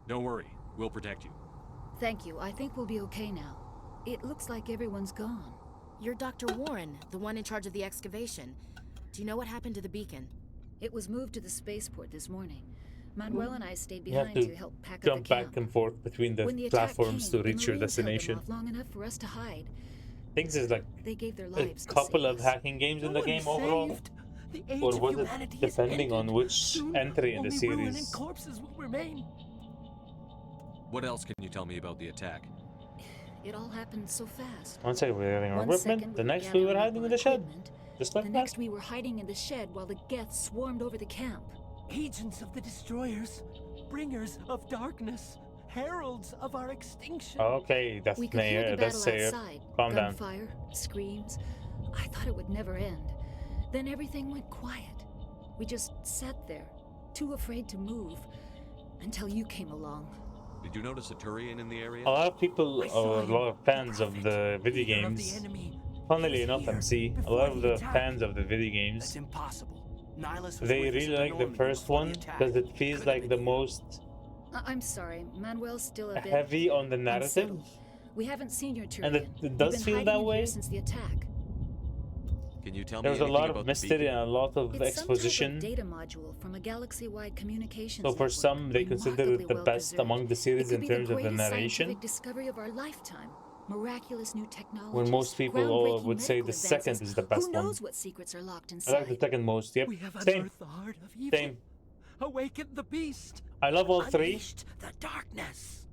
Don't worry, we'll protect you. Thank you. I think we'll be okay now. It looks like everyone's gone. You're Dr. Warren, the one in charge of the excavation. Do you know what happened to the beacon? It was moved to the spaceport this morning. Manuel and I stayed behind to help pack up the camp. Jump back and forth between the platforms to reach your destination. Long enough for us to hide. I think there's like they gave their lives a couple of hacking games in the game overall. Or was it depending on which entry in the series? Corpses will remain. What else can you tell me about the attack? It all happened so fast. One second, we were getting our equipment. The next we were hiding in the shed. Just like that. The next we were hiding in the shed while the Geth swarmed over the camp. Agents of the destroyers, bringers of darkness, heralds of our extinction. Okay, that's Mayor. That's Sayer. Calm down. Gunfire, screams. I thought it would never end. Then everything went quiet. We just sat there, too afraid to move, until you came along. Did you notice a Turian in the area? A lot of people, or a lot of fans of the video games. Funnily enough, MC, a lot of the fans of the video games. That's impossible. They really like the first one because it feels like the most. I'm sorry, Manuel's still a bit heavy on the narrative. Unsettled. We haven't seen your Turian. And it does feel that way since the attack. Can you tell me There's a lot of mystery and a lot of it's exposition. Some type of data module from a galaxy-wide communications so for network, some, they consider it the best among the series in terms of the narration. Discovery of our lifetime. Miraculous new technologies. When most people would say the second is the best one. Who knows what secrets are locked inside? I like the second most. Yep. We have Same. The heart of evil. Same. Awaken the beast. I love all three. Unleashed the darkness.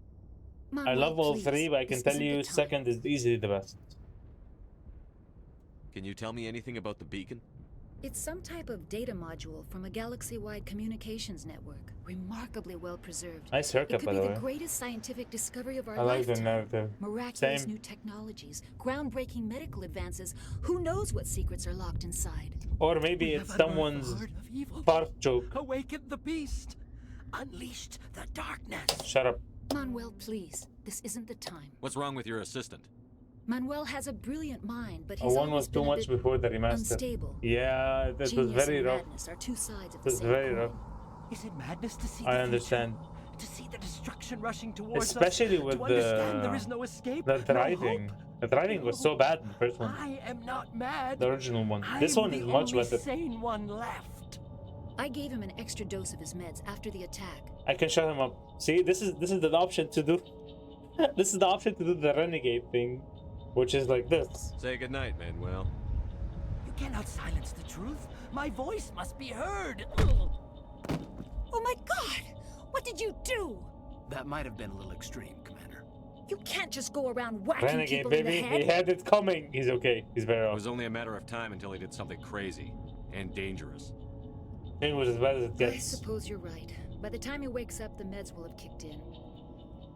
I love all three, but I can tell you second is easily the best. Can you tell me anything about the beacon? It's some type of data module from a galaxy-wide communications network. Remarkably well preserved. Nice haircut, by the way. It could be the greatest scientific discovery of our I like lifetime. the narrative. Miraculous new technologies, groundbreaking medical advances. Who knows what secrets are locked inside? Or maybe it's someone's fart joke. Awaken the beast. Unleashed the darkness. Shut up. Manuel, please. This isn't the time. What's wrong with your assistant? Manuel has a brilliant mind, but he's one was too much before the remaster. Unstable. Yeah, that was very rough. Are two sides of it was very rough. Is it madness to see I understand. to see the destruction rushing towards Especially us, with to understand there is no escape, the no driving. hope. The driving was so bad in the first one. I am not mad. The original one. This I'm one is the much only better. sane one left. I gave him an extra dose of his meds after the attack. I can shut him up. See, this is the option to do. This is the option to do the renegade thing, which is like this. Say goodnight, Manuel. You cannot silence the truth. My voice must be heard. Oh my god! What did you do? That might have been a little extreme, Commander. You can't just go around whacking Renegade, people baby. in the head. He had it coming. He's okay. He's better It off. was only a matter of time until he did something crazy and dangerous. It was as bad as it I gets. suppose you're right. By the time he wakes up, the meds will have kicked in.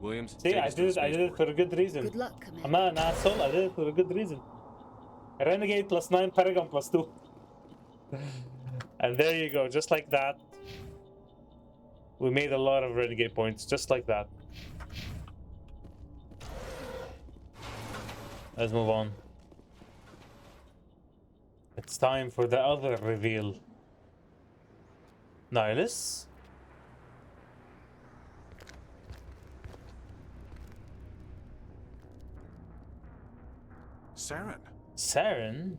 Williams, See, take I us to the did it for a good reason. Good luck, Commander. I'm not an asshole. I did it for a good reason. Renegade +9, Paragon +2. And there you go, just like that. We made a lot of Renegade points, just like that. Let's move on. It's time for the other reveal. Nihilus? Saren. Saren?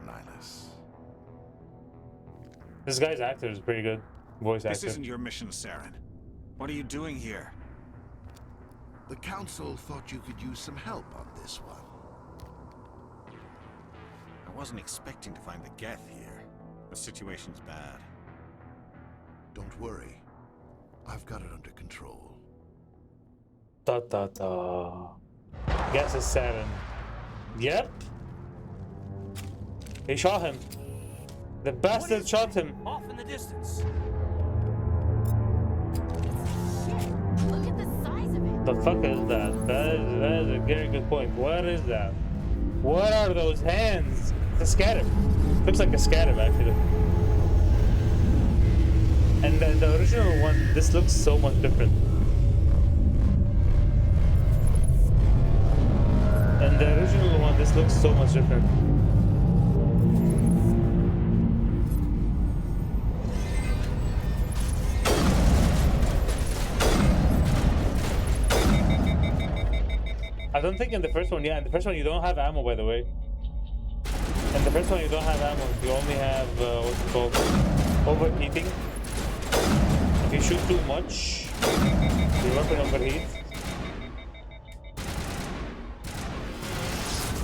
Nihilus. This guy's actor is pretty good. Voice This actor. isn't your mission, Saren. What are you doing here? The Council thought you could use some help on this one. I wasn't expecting to find the Geth here. The situation's bad. Don't worry. I've got it under control. Da da da. Guess it's Saren. Yep. He shot him. The bastard shot him. Off in the distance. Look at the size of it. The fuck is that? That is a very good point. What is that? What are those hands? It's a scarab. Looks like a scarab actually. And the original one, this looks so much different. And the original one, this looks so much different. I don't think in the first one, yeah, in the first one you don't have ammo, by the way. In the first one you don't have ammo, you only have, what's it called? Overheating. If you shoot too much, your weapon overheats.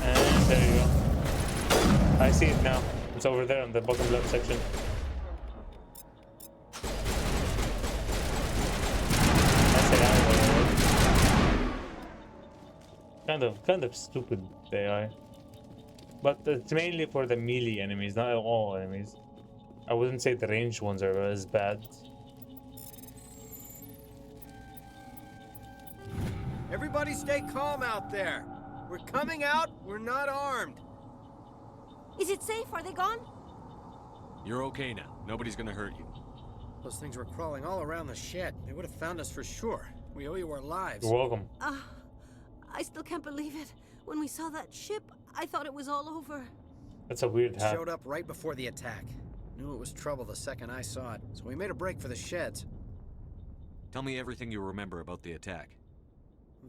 And there you go. I see it now. It's over there on the bottom left section. Kind of stupid AI, but it's mainly for the melee enemies, not all enemies. I wouldn't say the ranged ones are as bad. Everybody stay calm out there. We're coming out, we're not armed. Is it safe? Are they gone? You're okay now. Nobody's gonna hurt you. Those things were crawling all around the shed. They would have found us for sure. We owe you our lives. You're welcome. I still can't believe it. When we saw that ship, I thought it was all over. That's a weird hat. Showed up right before the attack. Knew it was trouble the second I saw it, so we made a break for the sheds. Tell me everything you remember about the attack.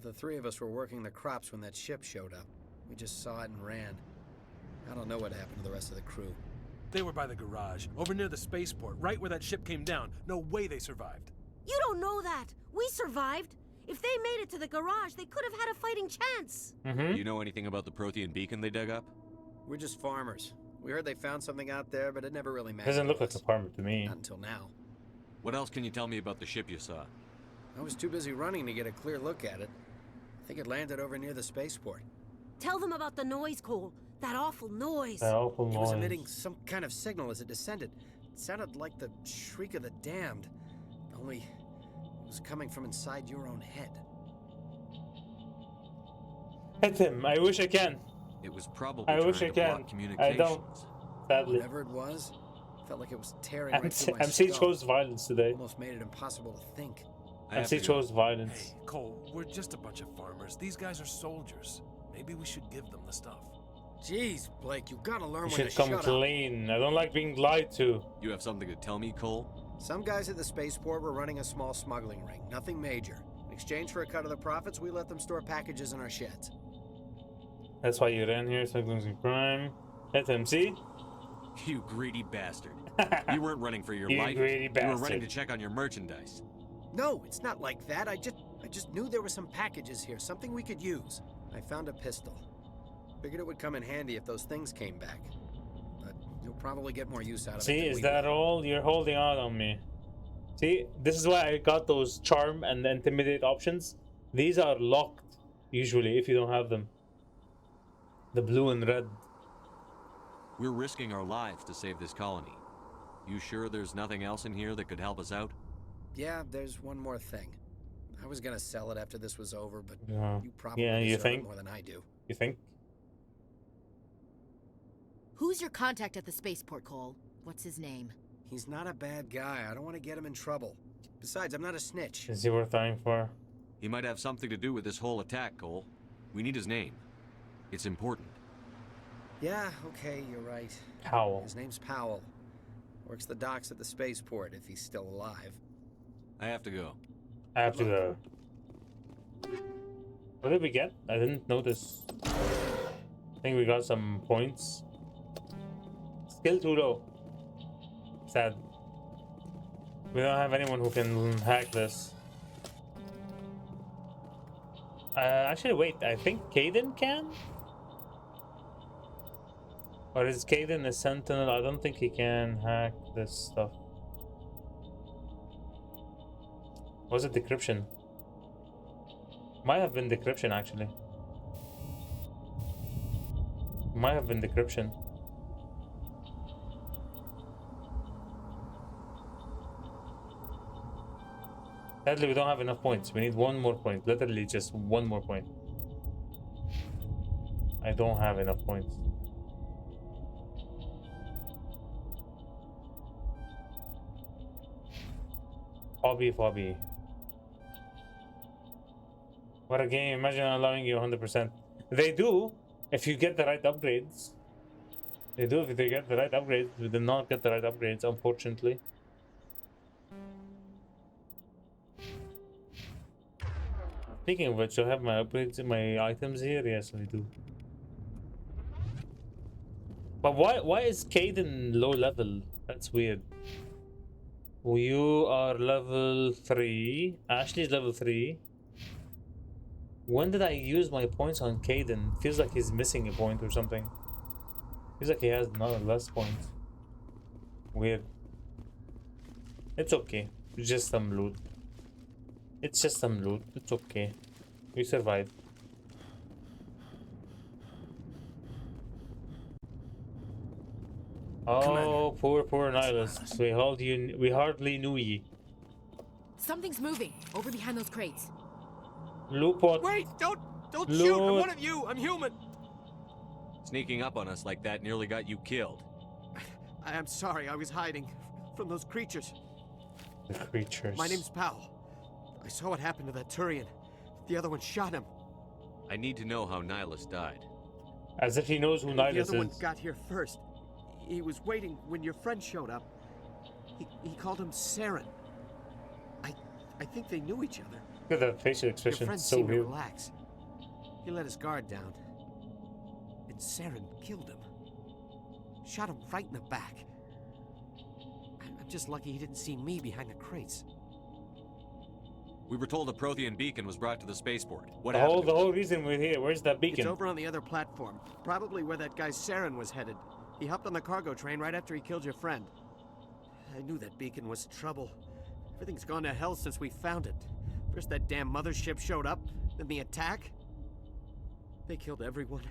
The three of us were working the crops when that ship showed up. We just saw it and ran. I don't know what happened to the rest of the crew. They were by the garage, over near the spaceport, right where that ship came down. No way they survived. You don't know that. We survived. If they made it to the garage, they could have had a fighting chance. You know anything about the Prothean beacon they dug up? We're just farmers. We heard they found something out there, but it never really mattered. Doesn't look like a farmer to me. Not until now. What else can you tell me about the ship you saw? I was too busy running to get a clear look at it. I think it landed over near the spaceport. Tell them about the noise, Cole. That awful noise. That awful noise. It was emitting some kind of signal as it descended. It sounded like the shriek of the damned. Only it was coming from inside your own head. Hit him. I wish I can. It was probably I wish I trying to can. block communications. I don't. Sadly. Whatever it was, felt like it was tearing right through my MC skull. chose violence today. Almost made it impossible to think. MC chose violence. Hey, Cole, we're just a bunch of farmers. These guys are soldiers. Maybe we should give them the stuff. Jeez, Blake, you gotta learn You when should to come shut up. clean. I don't like being lied to. You have something to tell me, Cole? Some guys at the spaceport were running a small smuggling ring, nothing major. In exchange for a cut of the profits, we let them store packages in our sheds. That's why you ran here, smuggling some crime. FMC? You greedy bastard. You weren't running for your You life. greedy You bastard. were running to check on your merchandise. No, it's not like that. I just knew there were some packages here, something we could use. I found a pistol. Figured it would come in handy if those things came back. But you'll probably get more use out of it. See, than is we that will. all? You're holding out on me. See, this is why I got those charm and intimidate options. These are locked, usually, if you don't have them. The blue and red. We're risking our lives to save this colony. You sure there's nothing else in here that could help us out? Yeah, there's one more thing. I was gonna sell it after this was over, but Yeah. you probably Yeah, you deserve think? it more than I do. You think? Who's your contact at the spaceport, Cole? What's his name? He's not a bad guy. I don't want to get him in trouble. Besides, I'm not a snitch. Is he worth dying for? He might have something to do with this whole attack, Cole. We need his name. It's important. Yeah, okay, you're right. Powell. His name's Powell. Works the docks at the spaceport if he's still alive. I have to go. I have to go. What did we get? I didn't notice. I think we got some points. Skill too low. Sad. We don't have anyone who can hack this. Actually, wait. I think Kaidan can? Or is Kaidan a sentinel? I don't think he can hack this stuff. Was it decryption? Might have been decryption, actually. Might have been decryption. Sadly, we don't have enough points. We need one more point. Literally just one more point. I don't have enough points. Hobby. What a game. Imagine allowing you 100%. They do if you get the right upgrades. They do if they get the right upgrades. We did not get the right upgrades, unfortunately. Speaking of which, I have my upgrades, my items here. Yes, I do. But why is Kaidan low level? That's weird. You are level 3. Ashley's level 3. When did I use my points on Kaidan? Feels like he's missing a point or something. Feels like he has less points. Weird. It's okay. It's just some loot. It's just some loot. It's okay. We survived. Oh, poor Nihilus. We hardly knew ye. Something's moving over behind those crates. Look what. Wait! Don't shoot! I'm Look. one of you! I'm human! Sneaking up on us like that nearly got you killed. I'm sorry, I was hiding from those creatures. The creatures. My name's Powell. I saw what happened to that Turian. The other one shot him. I need to know how Nihilus died. As if he knows who Nihilus The other one is. got here first. He was waiting when your friend showed up. He called him Saren. I think they knew each other. Look at that facial Your expression. friend It's so seemed to weird. relax. He let his guard down. And Saren killed him. Shot him right in the back. I'm just lucky he didn't see me behind the crates. We were told a Prothean beacon was brought to the spaceport. What The happened? whole reason we're here. Where's that beacon? It's over on the other platform. Probably where that guy Saren was headed. He hopped on the cargo train right after he killed your friend. I knew that beacon was trouble. Everything's gone to hell since we found it. First that damn mothership showed up, then the attack. They killed everyone.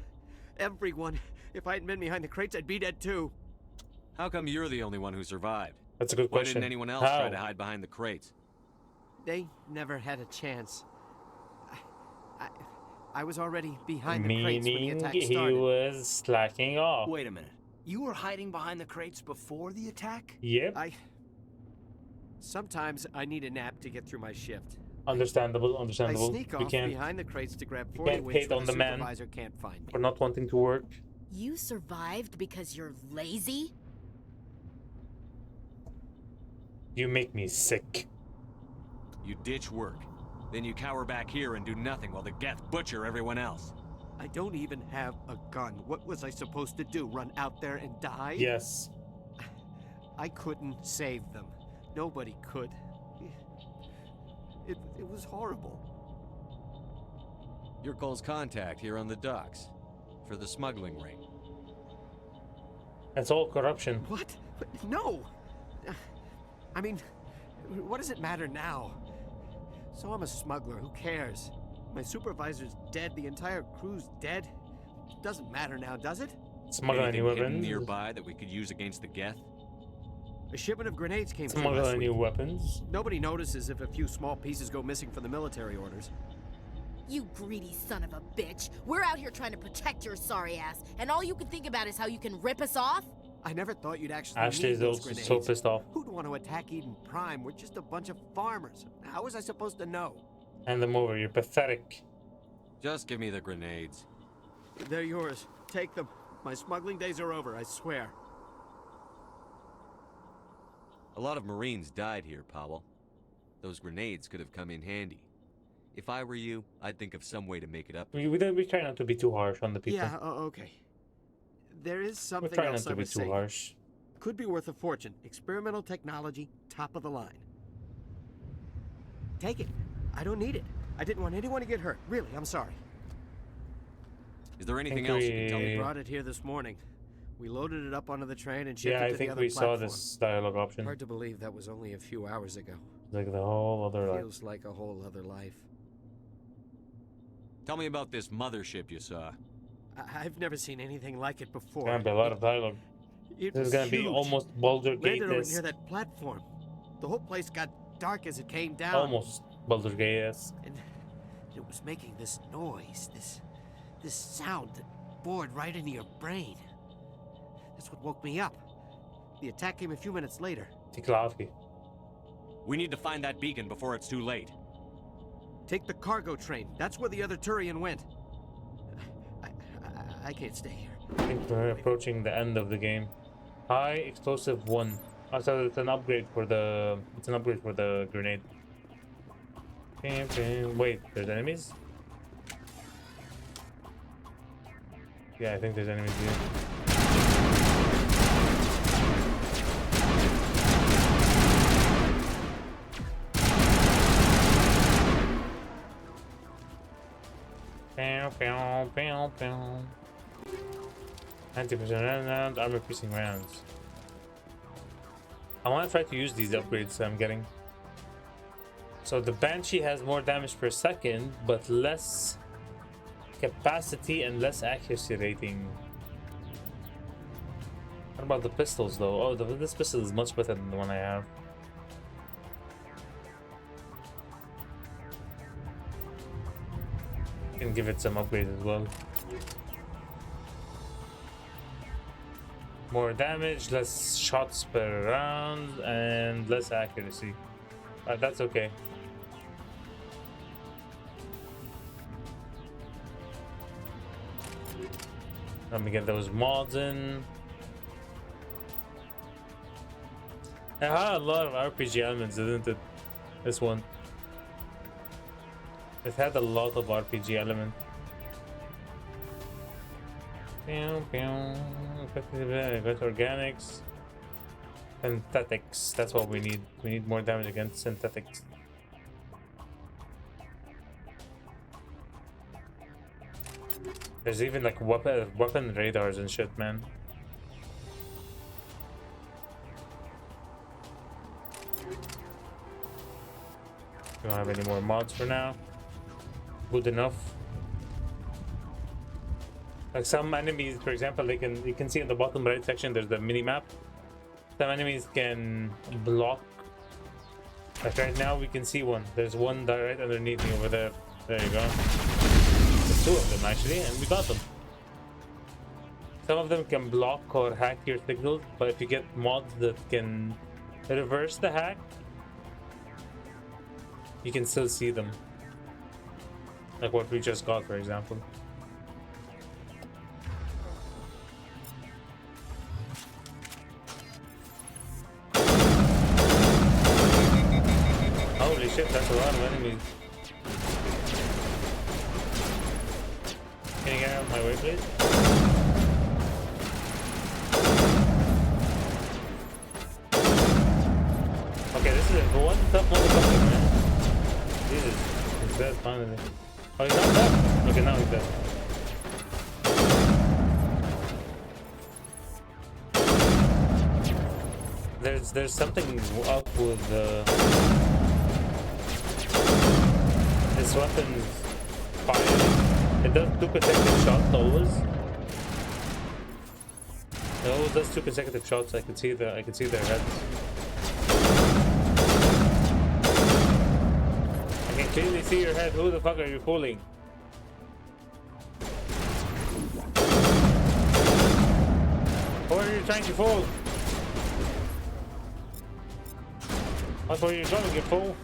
Everyone. If I hadn't been behind the crates, I'd be dead too. How come you're the only one who survived? That's a good Why question. didn't anyone else How? try to hide behind the crates? They never had a chance. I was already behind the crates when the Meaning attack he started. was slacking off. Wait a minute. You were hiding behind the crates before the attack? Yep. Sometimes I need a nap to get through my shift. Understandable. I sneak We off can't behind the crates to grab you 40 can't winch hate when on the the man supervisor can't find me. for not wanting to work. You survived because you're lazy? You make me sick. You ditch work. Then you cower back here and do nothing while the Geth butcher everyone else. I don't even have a gun. What was I supposed to do? Run out there and die? Yes. I couldn't save them. Nobody could. It was horrible. You're Cole's contact here on the docks. For the smuggling ring. That's all corruption. What? No! I mean, what does it matter now? So I'm a smuggler, who cares? My supervisor's dead, the entire crew's dead. It doesn't matter now, does it? Smuggling new weapons nearby that we could use against the Geth? A shipment of grenades came through. Smuggling new weapons. Nobody notices if a few small pieces go missing from the military orders. You greedy son of a bitch. We're out here trying to protect your sorry ass, and all you can think about is how you can rip us off? I never thought you'd actually Ashley need is those also grenades. so pissed off. Who'd want to attack Eden Prime? We're just a bunch of farmers. How was I supposed to know? Hand them over, you're pathetic. Just give me the grenades. They're yours. Take them. My smuggling days are over, I swear. A lot of Marines died here, Powell. Those grenades could have come in handy. If I were you, I'd think of some way to make it up. We try not to be too harsh on the people. Yeah, okay. There is something We try not else to I be would too say. harsh. Could be worth a fortune. Experimental technology, top of the line. Take it. I don't need it. I didn't want anyone to get hurt. Really, I'm sorry. Is there anything else you can tell me? We brought it here this morning. We loaded it up onto the train and shipped Yeah, it I to think the other we platform. saw this dialogue option. Hard to believe that was only a few hours ago. Like the whole other life. Feels like a whole other life. Tell me about this mothership you saw. I've never seen anything like it before. Gonna be a lot of dialogue. It This is was gonna be huge. almost Baldur's Landed over Gate-esque. near that platform. The whole place got dark as it came down. Almost Baldur's Gate-esque. And it was making this noise, this sound that bored right into your brain. That's what woke me up. The attack came a few minutes later. We need to find that beacon before it's too late. Take the cargo train. That's where the other Turian went. I can't stay here. I think we're approaching the end of the game. High explosive 1. Oh, so it's an upgrade for the grenade. Wait, there's enemies? Yeah, I think there's enemies here. Pew, pew, pew, pew. 90% round, armor piercing rounds. I want to try to use these upgrades I'm getting. So the Banshee has more damage per second, but less capacity and less accuracy rating. What about the pistols though? Oh, this pistol is much better than the one I have. Can give it some upgrades as well. More damage, less shots per round, and less accuracy. That's okay. Let me get those mods in. It had a lot of RPG elements, didn't it? This one. It had a lot of RPG elements. Got organics. Synthetics. That's what we need. We need more damage against synthetics. There's even like weapon radars and shit, man. We don't have any more mods for now. Good enough. Like some enemies, for example, you can see in the bottom right section there's the mini map. Some enemies can block. Like right now we can see one. There's one right underneath me over there. There you go. There's two of them actually, and we got them. Some of them can block or hack your signals, but if you get mods that can reverse the hack, you can still see them. Like what we just got, for example. Holy shit, that's a lot of enemies. Can you get out of my way, please? Okay, this is one tough motherfucker, man. Jesus, he's dead finally. Oh, he's not dead? Okay, now he's dead. There's something up with this weapon's fire. It does 2 consecutive shots always. It always does 2 consecutive shots. I can see their heads. I can clearly see your head. Who the fuck are you fooling? Who are you trying to fool? That's where you're going, you fool.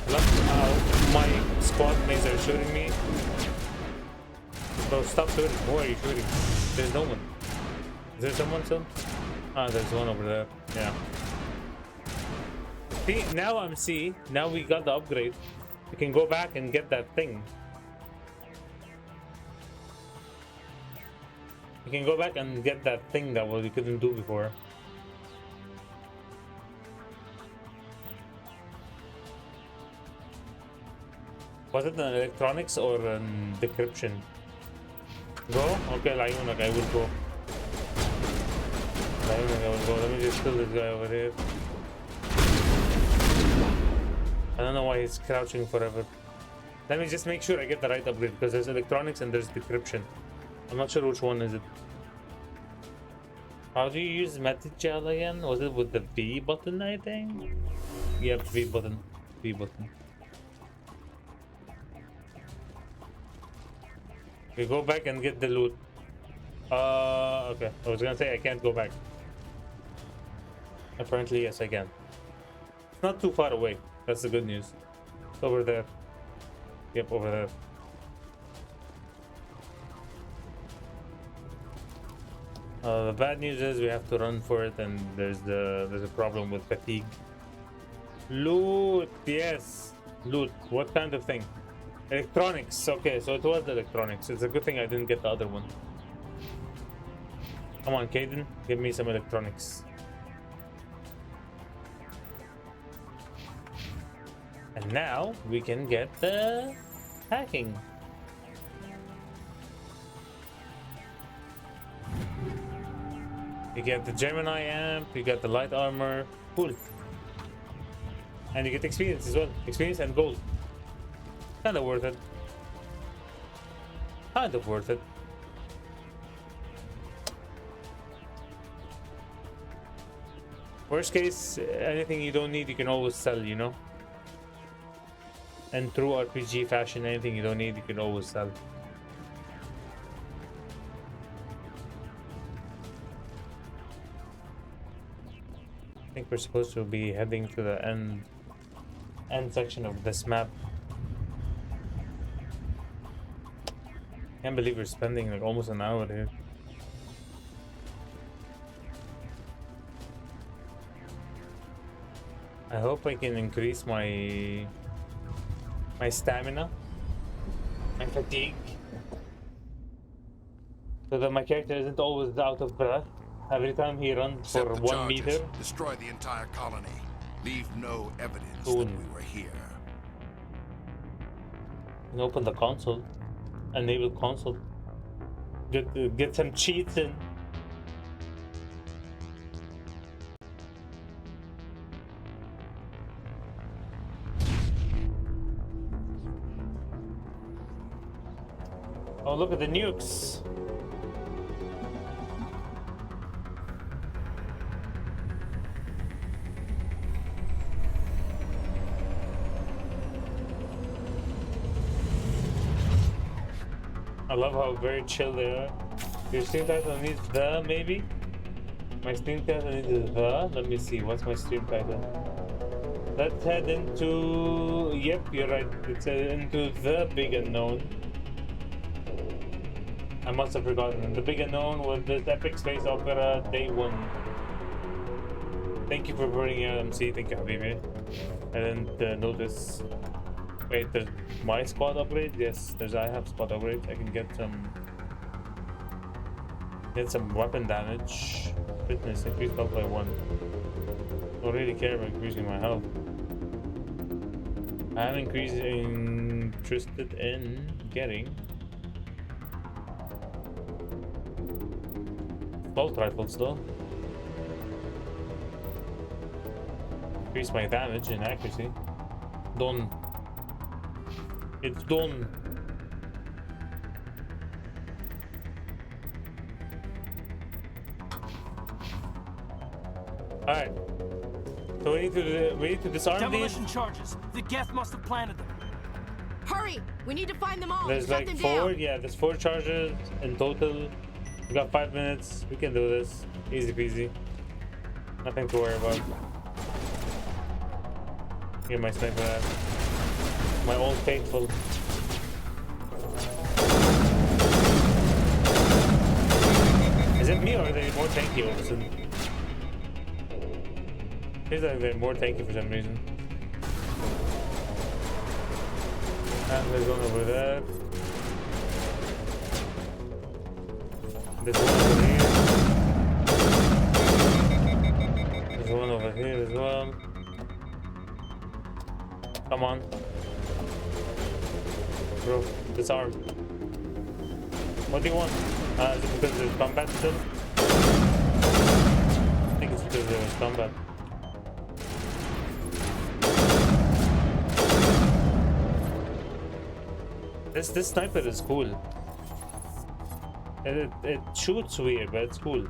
Look how my squad mates are shooting me. Bro, stop shooting. Who are you shooting? There's no one. Is there someone still? Ah, there's one over there. Yeah. See, now I'm C. Now we got the upgrade. We can go back and get that thing. We can go back and get that thing that we couldn't do before. Was it an electronics or an decryption? Go? Okay, Layunak, I will go. Layunak, I will go. Let me just kill this guy over here. I don't know why he's crouching forever. Let me just make sure I get the right upgrade, because there's electronics and there's decryption. I'm not sure which one is it. How do you use Metigel again? Was it with the V button, I think? Yep, V button. V button. We go back and get the loot. Okay. I was gonna say I can't go back. Apparently, yes, I can. It's not too far away. That's the good news. It's over there. Yep, over there. The bad news is we have to run for it, and there's a problem with fatigue. Loot, yes, loot. What kind of thing? Electronics. Okay, so it was electronics. It's a good thing I didn't get the other one. Come on, Caden, give me some electronics. And now we can get the hacking. You get the Gemini amp, you get the light armor, cool. And you get experience as well. Experience and gold. Kinda worth it. Kind of worth it. Worst case, anything you don't need, you can always sell, you know? And through RPG fashion, anything you don't need, you can always sell. I think we're supposed to be heading to the end section of this map. Can't believe we're spending like almost an hour here. I hope I can increase my stamina, my fatigue, so that my character isn't always out of breath every time he runs for 1 meter. Destroy the entire colony. Leave no evidence that we were here. And open the console. Enable console. Get some cheats in. Oh, look at the nukes. I love how very chill they are. Your stream title needs the, maybe? My stream title needs the. Let me see, what's my stream title? Let's head into. Yep, you're right. It's into the big unknown. I must have forgotten. The big unknown was this epic space opera day 1. Thank you for bringing out MC. Thank you, Habibi. I didn't notice. Wait, there's my squad upgrade? Yes, I have squad upgrade. I can get some weapon damage. Fitness, increased health by 1. Don't really care about increasing my health. I'm interested in getting assault rifles though. Increase my damage and accuracy. Done. It's done. Alright. So we need to disarm Demolition these. charges. The Geth must have planted them. Hurry! We need to find them all. There's like 4, yeah, there's 4 charges in total. We got 5 minutes. We can do this. Easy peasy. Nothing to worry about. Get my sniper out. My old faithful. Is it me or are they more tanky all of a sudden? Feels like they're more tanky for some reason. And there's one over there. There's one over here. There's one over here as well. Come on. Bro, disarm. What do you want? Is it because there's combat still? I think it's because there was combat. This sniper is cool. It shoots weird, but it's cool.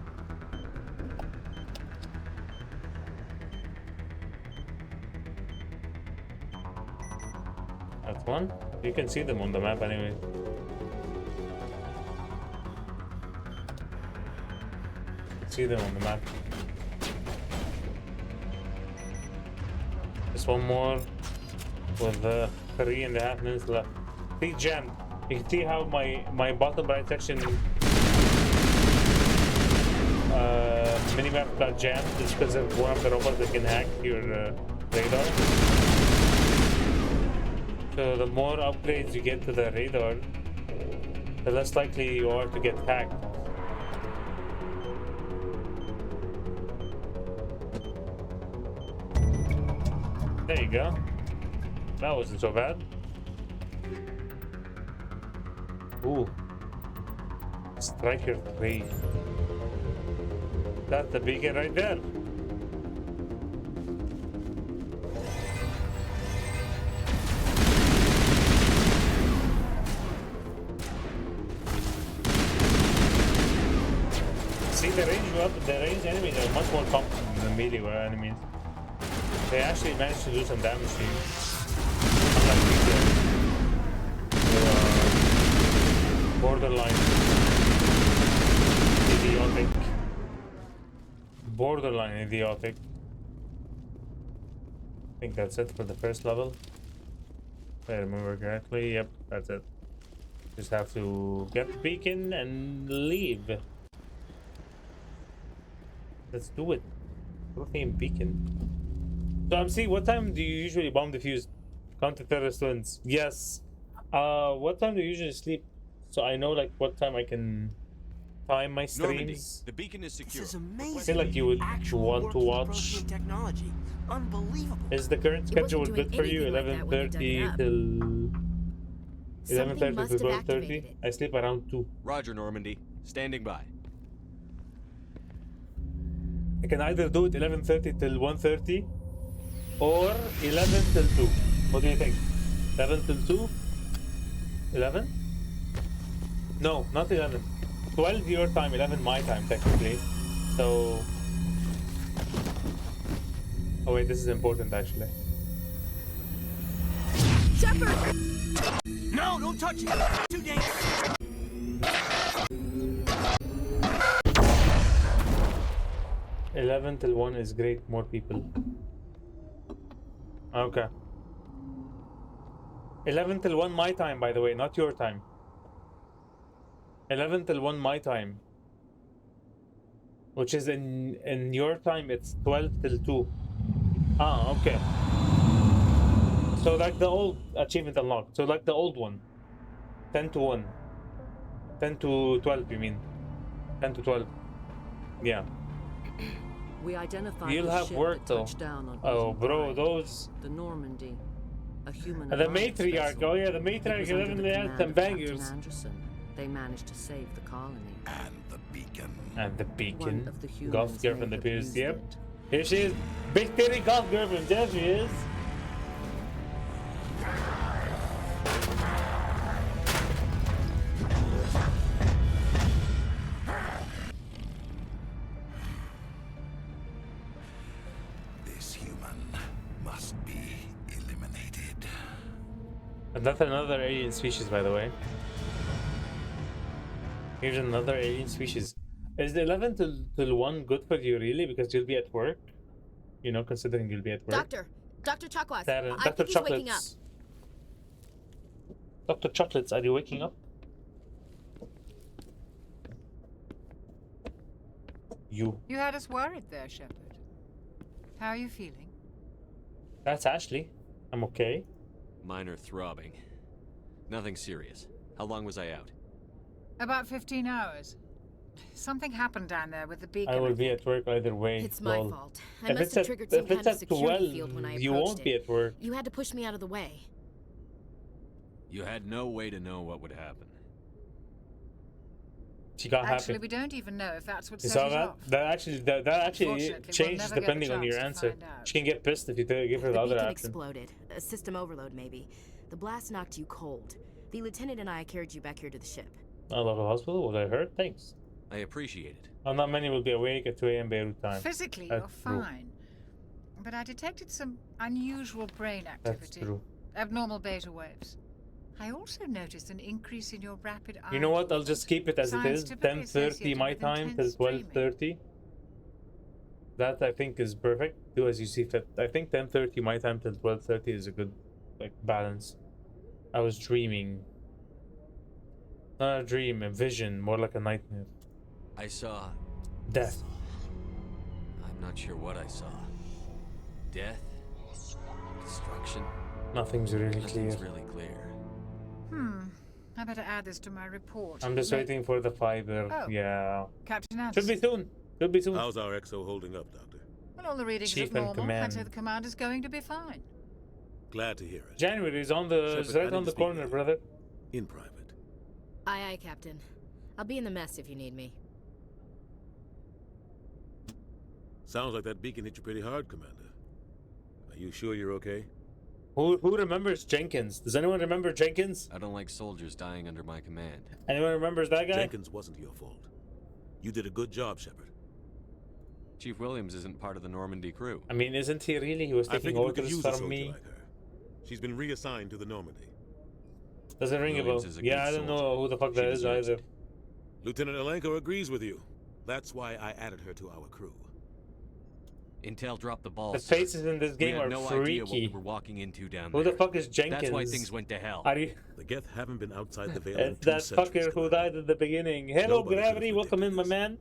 That's one. You can see them on the map anyway. See them on the map. Just one more with 3.5 minutes left. See jam. You can see how my bottom right section minimap got jammed just because of one of the robots that can hack your radar. So the more upgrades you get to the radar, the less likely you are to get hacked. There you go. That wasn't so bad. Ooh. Striker 3. That's the beacon right there. See, the range enemies are much more competent than melee enemies. They actually managed to do some damage to you. Unlike these borderline idiotic. Borderline idiotic. I think that's it for the first level. If I remember correctly, yep, that's it. Just have to get the beacon and leave. Let's do it. Protein beacon. So MC, what time do you usually bomb defuse? Counter-terrorist wins. Yes. What time do you usually sleep? So I know like what time I can time my streams. Normandy, the beacon is secure. This is amazing. I feel like you would want to watch. Technology. Unbelievable. Is the current schedule good for you? 11:30 till 11:30 to 12:30. I sleep around 2. Roger, Normandy. Standing by. I can either do it 11:30 till 1:30 or 11 till 2. What do you think? 11 till 2? 11? No, not 11. 12 your time, 11 my time technically. So... Oh wait, this is important actually. Shepard! No, don't touch it! Too dangerous! 11 till 1 is great, more people. Okay. 11 till 1 my time, by the way, not your time. 11 till 1 my time. Which is in your time, it's 12 till 2. Ah, okay. So like the old achievement unlocked. So like the old one. 10 to 1. 10 to 12, you mean? 10 to 12. Yeah. We identified You'll the have ship work that though. touched down on Oh, Eden bro, Prime. those. The Normandy. A human The alliance matriarch. vessel. Oh yeah, the It matriarch. was under the They had command some of Captain bangers. Anderson. They managed to save the colony. And the beacon. And the One beacon. of the Golf humans girlfriend may have appears. used Yep. it. Here she is. Big titty golf girlfriend. There she is. This human must be eliminated. And that's another alien species, by the way. Here's another alien species. Is the 11 till 1 good for you, really? Because you'll be at work? You know, considering you'll be at work. Dr. Chakwas, That, I Dr. think he's waking up. Chocolates. Dr. Chocolates, are you waking up? You. You had us worried there, Shepard. How are you feeling? That's Ashley. I'm okay. Minor throbbing. Nothing serious. How long was I out? About 15 hours. Something happened down there with the beacon. I will be at work either way. It's my lol. fault. I If must it's have at- triggered if some kind it's of at security 12, field when I approached you won't it. be at work. You had to push me out of the way. You had no way to know what would happen. She got Actually, happy. we don't even know if that's what You set saw it that? off. That actually Unfortunately, we'll changes never get the depending on chance your to answer. find out. She can get pissed if you give her the The other beacon option. exploded. A system overload, maybe. The blast knocked you cold. The lieutenant and I carried you back here to the ship. I love a hospital. Was I hurt? Thanks. I appreciate it. Not many will be awake at 2 a.m. Beirut time. Physically, That's you're true. fine. But I detected some unusual brain That's activity. true. Abnormal beta waves. I also noticed an increase in your rapid eye. You know what? I'll just keep it as it Signs is. typically 10:30 associated my with time till intense dreaming. 12:30. That I think is perfect. Do as you see fit. I think 10:30 my time till 12:30 is a good balance. I was dreaming. Not a dream, a vision, more like a nightmare. I saw... Death. I'm not sure what I saw. Death? Destruction? Nothing's really Nothing's clear. really clear. I better add this to my report. I'm just waiting for the fiber. Oh. Yeah. Captain Should be Anderson. soon. Should be soon. How's our XO holding up, Doctor? Well, all the readings Chief are in normal. command. I'd say the command is going to be fine. Glad to hear it. January is on the Shepard, is I right need on to the speak corner, with you. brother. In private. Aye, aye, Captain. I'll be in the mess if you need me. Sounds like that beacon hit you pretty hard, Commander. Are you sure you're okay? Who remembers Jenkins? Does anyone remember Jenkins? I don't like soldiers dying under my command. Anyone remembers that guy? Jenkins wasn't your fault. You did a good job, Shepard. Chief Williams isn't part of the Normandy crew. I mean, isn't he really? He was I taking figured we could orders use a from soldier me. like her. She's been reassigned to the Normandy. Doesn't ring a bell. Williams is a Yeah, I good don't know soldier. who the fuck She that is deserves either. it. Lieutenant Alenko agrees with you. That's why I added her to our crew. Intel dropped the ball. The sir. faces in this We game had are no idea what we freaky. were walking into down Who there. the fuck is Jenkins? That's why things went to hell. Are you? The Geth haven't been outside the Veil in It's 2 that centuries, fucker who died at the beginning. Hello, Nobody could've Gravity. Welcome in, my man.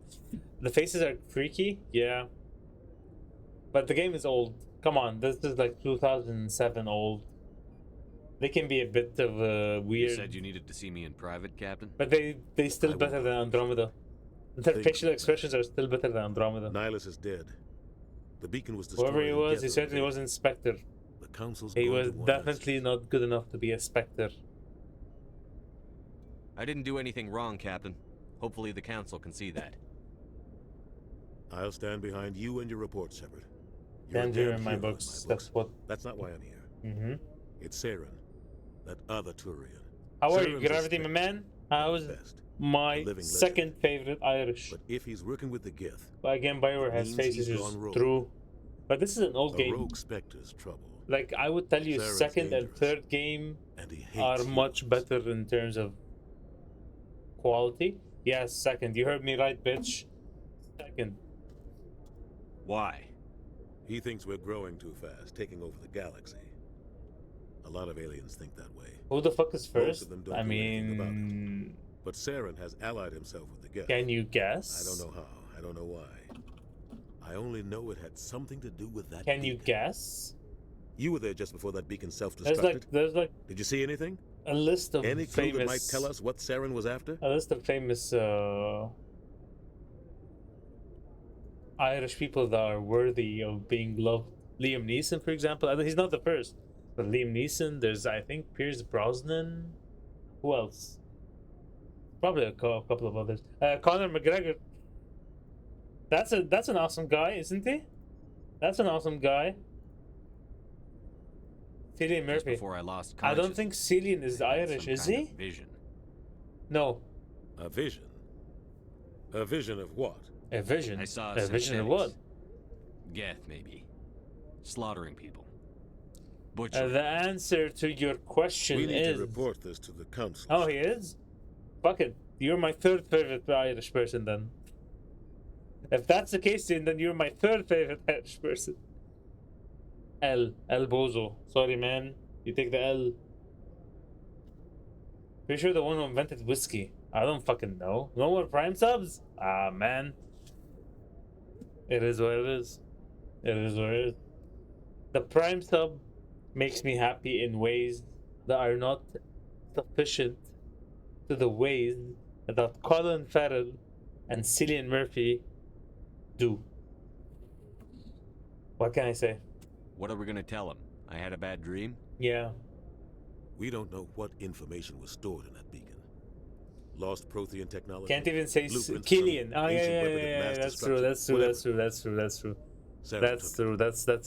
The faces are freaky. Yeah. But the game is old. Come on, this is like 2007 old. They can be a bit of You weird. said you needed to see me in private, Captain? But they still better than Andromeda. Their Think facial about expressions are still better than Andromeda. Nihilus is dead. The beacon was destroyed. Whoever he and was, Geth he are certainly okay. wasn't Spectre. The Council's He gone was to war definitely not good enough to be a Spectre. I didn't do anything wrong, Captain. Hopefully the Council can see that. I'll stand behind you and your report, Shepard. You're a Stand here damn in my hero books. That's what. That's not why I'm here. Mm-hmm. It's Saren, that other Turian. How are you, Saren's a Gravity, my man? How's best. my living legend. second favorite Irish? But if he's working with the Geth, But again, Bioware has means faces he's is gone rogue. true. But this is an old a game. rogue Spectre's trouble. Like I would tell you, Saren's second and dangerous, third game and he are hates much humans. better in terms of quality. Yes, second. You heard me right, bitch. Second. Why? He thinks we're growing too fast, taking over the galaxy. A lot of aliens think that way. Who the fuck is Most first? of them don't I do anything about it. mean, But Saren has allied himself with the Geth. can you guess? I don't know how. I don't know why. I only know it had something to do with that. Can you guess? You were there just before that beacon self-destructed. There's like. Did you see anything? A list of any clue famous. that might tell us what Saren was after? A list of famous Irish people that are worthy of being loved. Liam Neeson, for example. He's not the first, but Liam Neeson. There's, I think, Pierce Brosnan. Who else? Probably a couple of others. Conor McGregor. That's an awesome guy, isn't he? That's an awesome guy. Cillian Murphy. Before I lost I don't think Cillian is Irish, is he? Vision. No. A vision? A vision of what? A vision? I saw a vision of what? Geth, maybe. Slaughtering people. Butcher. The answer to your question we need is... to report this to the council. Oh, he is? Fuck it. You're my third favorite Irish person then. If that's the case, then you're my third favorite Irish person. El Bozo. Sorry, man. You take the L. Pretty sure the one who invented whiskey. I don't fucking know. No more Prime subs? Ah, man. It is what it is. It is what it is. The Prime sub makes me happy in ways that are not sufficient to the ways that Colin Farrell and Cillian Murphy do. What can I say? What are we gonna tell him? I had a bad dream? Yeah. We don't know what information was stored in that beacon. Lost Prothean technology. Can't even say Killian. Oh yeah. That's true. That's true. That's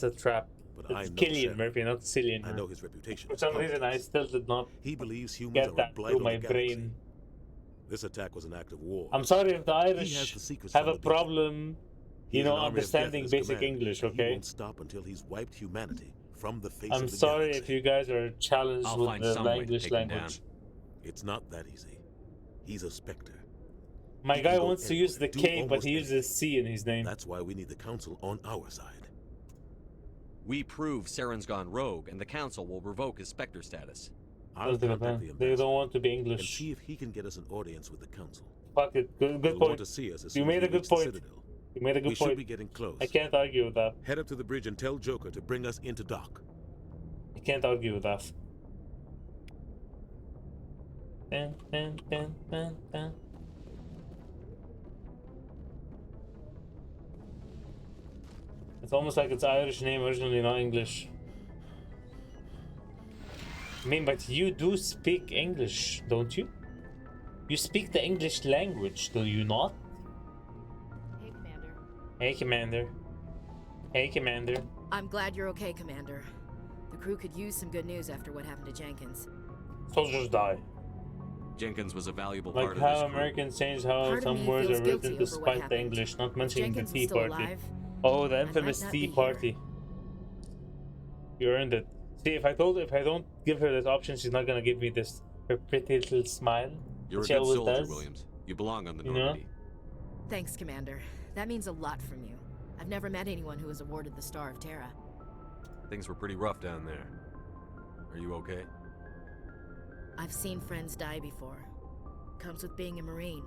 a trap. But it's Cillian Murphy, not Cillian. I know his reputation. For some reason, I still did not. He believes humans get are that a blight through on my the brain. galaxy. This attack was an act of war. I'm sorry if the Irish have a beacon. problem, He has an army of understanding death as basic commander, English. and He Okay. won't stop until he's wiped humanity from the face I'm of the sorry galaxy. if you guys are challenged I'll with find the some way to English take him down. language. It's not that easy. He's a Spectre. My He guy can go wants to use the anywhere, do K, but almost he uses C in his name. That's why we need the council on our side. We prove Saren's gone rogue, and the council will revoke his Spectre status. I'll Doesn't contact matter. the They ambassador don't want to be and English. see if he can get us an audience with the council. Fuck it. Good He'll want point. to see us as You soon made as a we good reach the point. Citadel. You made a We good should point. be getting close. I can't argue with that. Head up to the bridge and tell Joker to bring us into dock. I can't argue with that. Dun, dun, dun, dun, dun. It's almost like it's Irish name originally, not English. I mean, but you do speak English, don't you? You speak the English language, do you not? Hey, Commander. Hey, Commander. Hey, Commander. I'm glad you're okay, Commander. The crew could use some good news after what happened to Jenkins. Soldiers die. Jenkins was a valuable Like part of how this crew. Americans change how Part of some me words feels are guilty written over what despite the happened. English, not If mentioning the Jenkins was Tea still Party. alive, Oh, the I might infamous not Tea be here. Party. You earned it. See, if I don't give her this option, she's not gonna give me this her pretty little smile. You're a she good always soldier, does. Williams. You belong on the You know? Normandy. Thanks, Commander. That means a lot from you. I've never met anyone who was awarded the Star of Terra. Things were pretty rough down there. Are you okay? I've seen friends die before. Comes with being a Marine.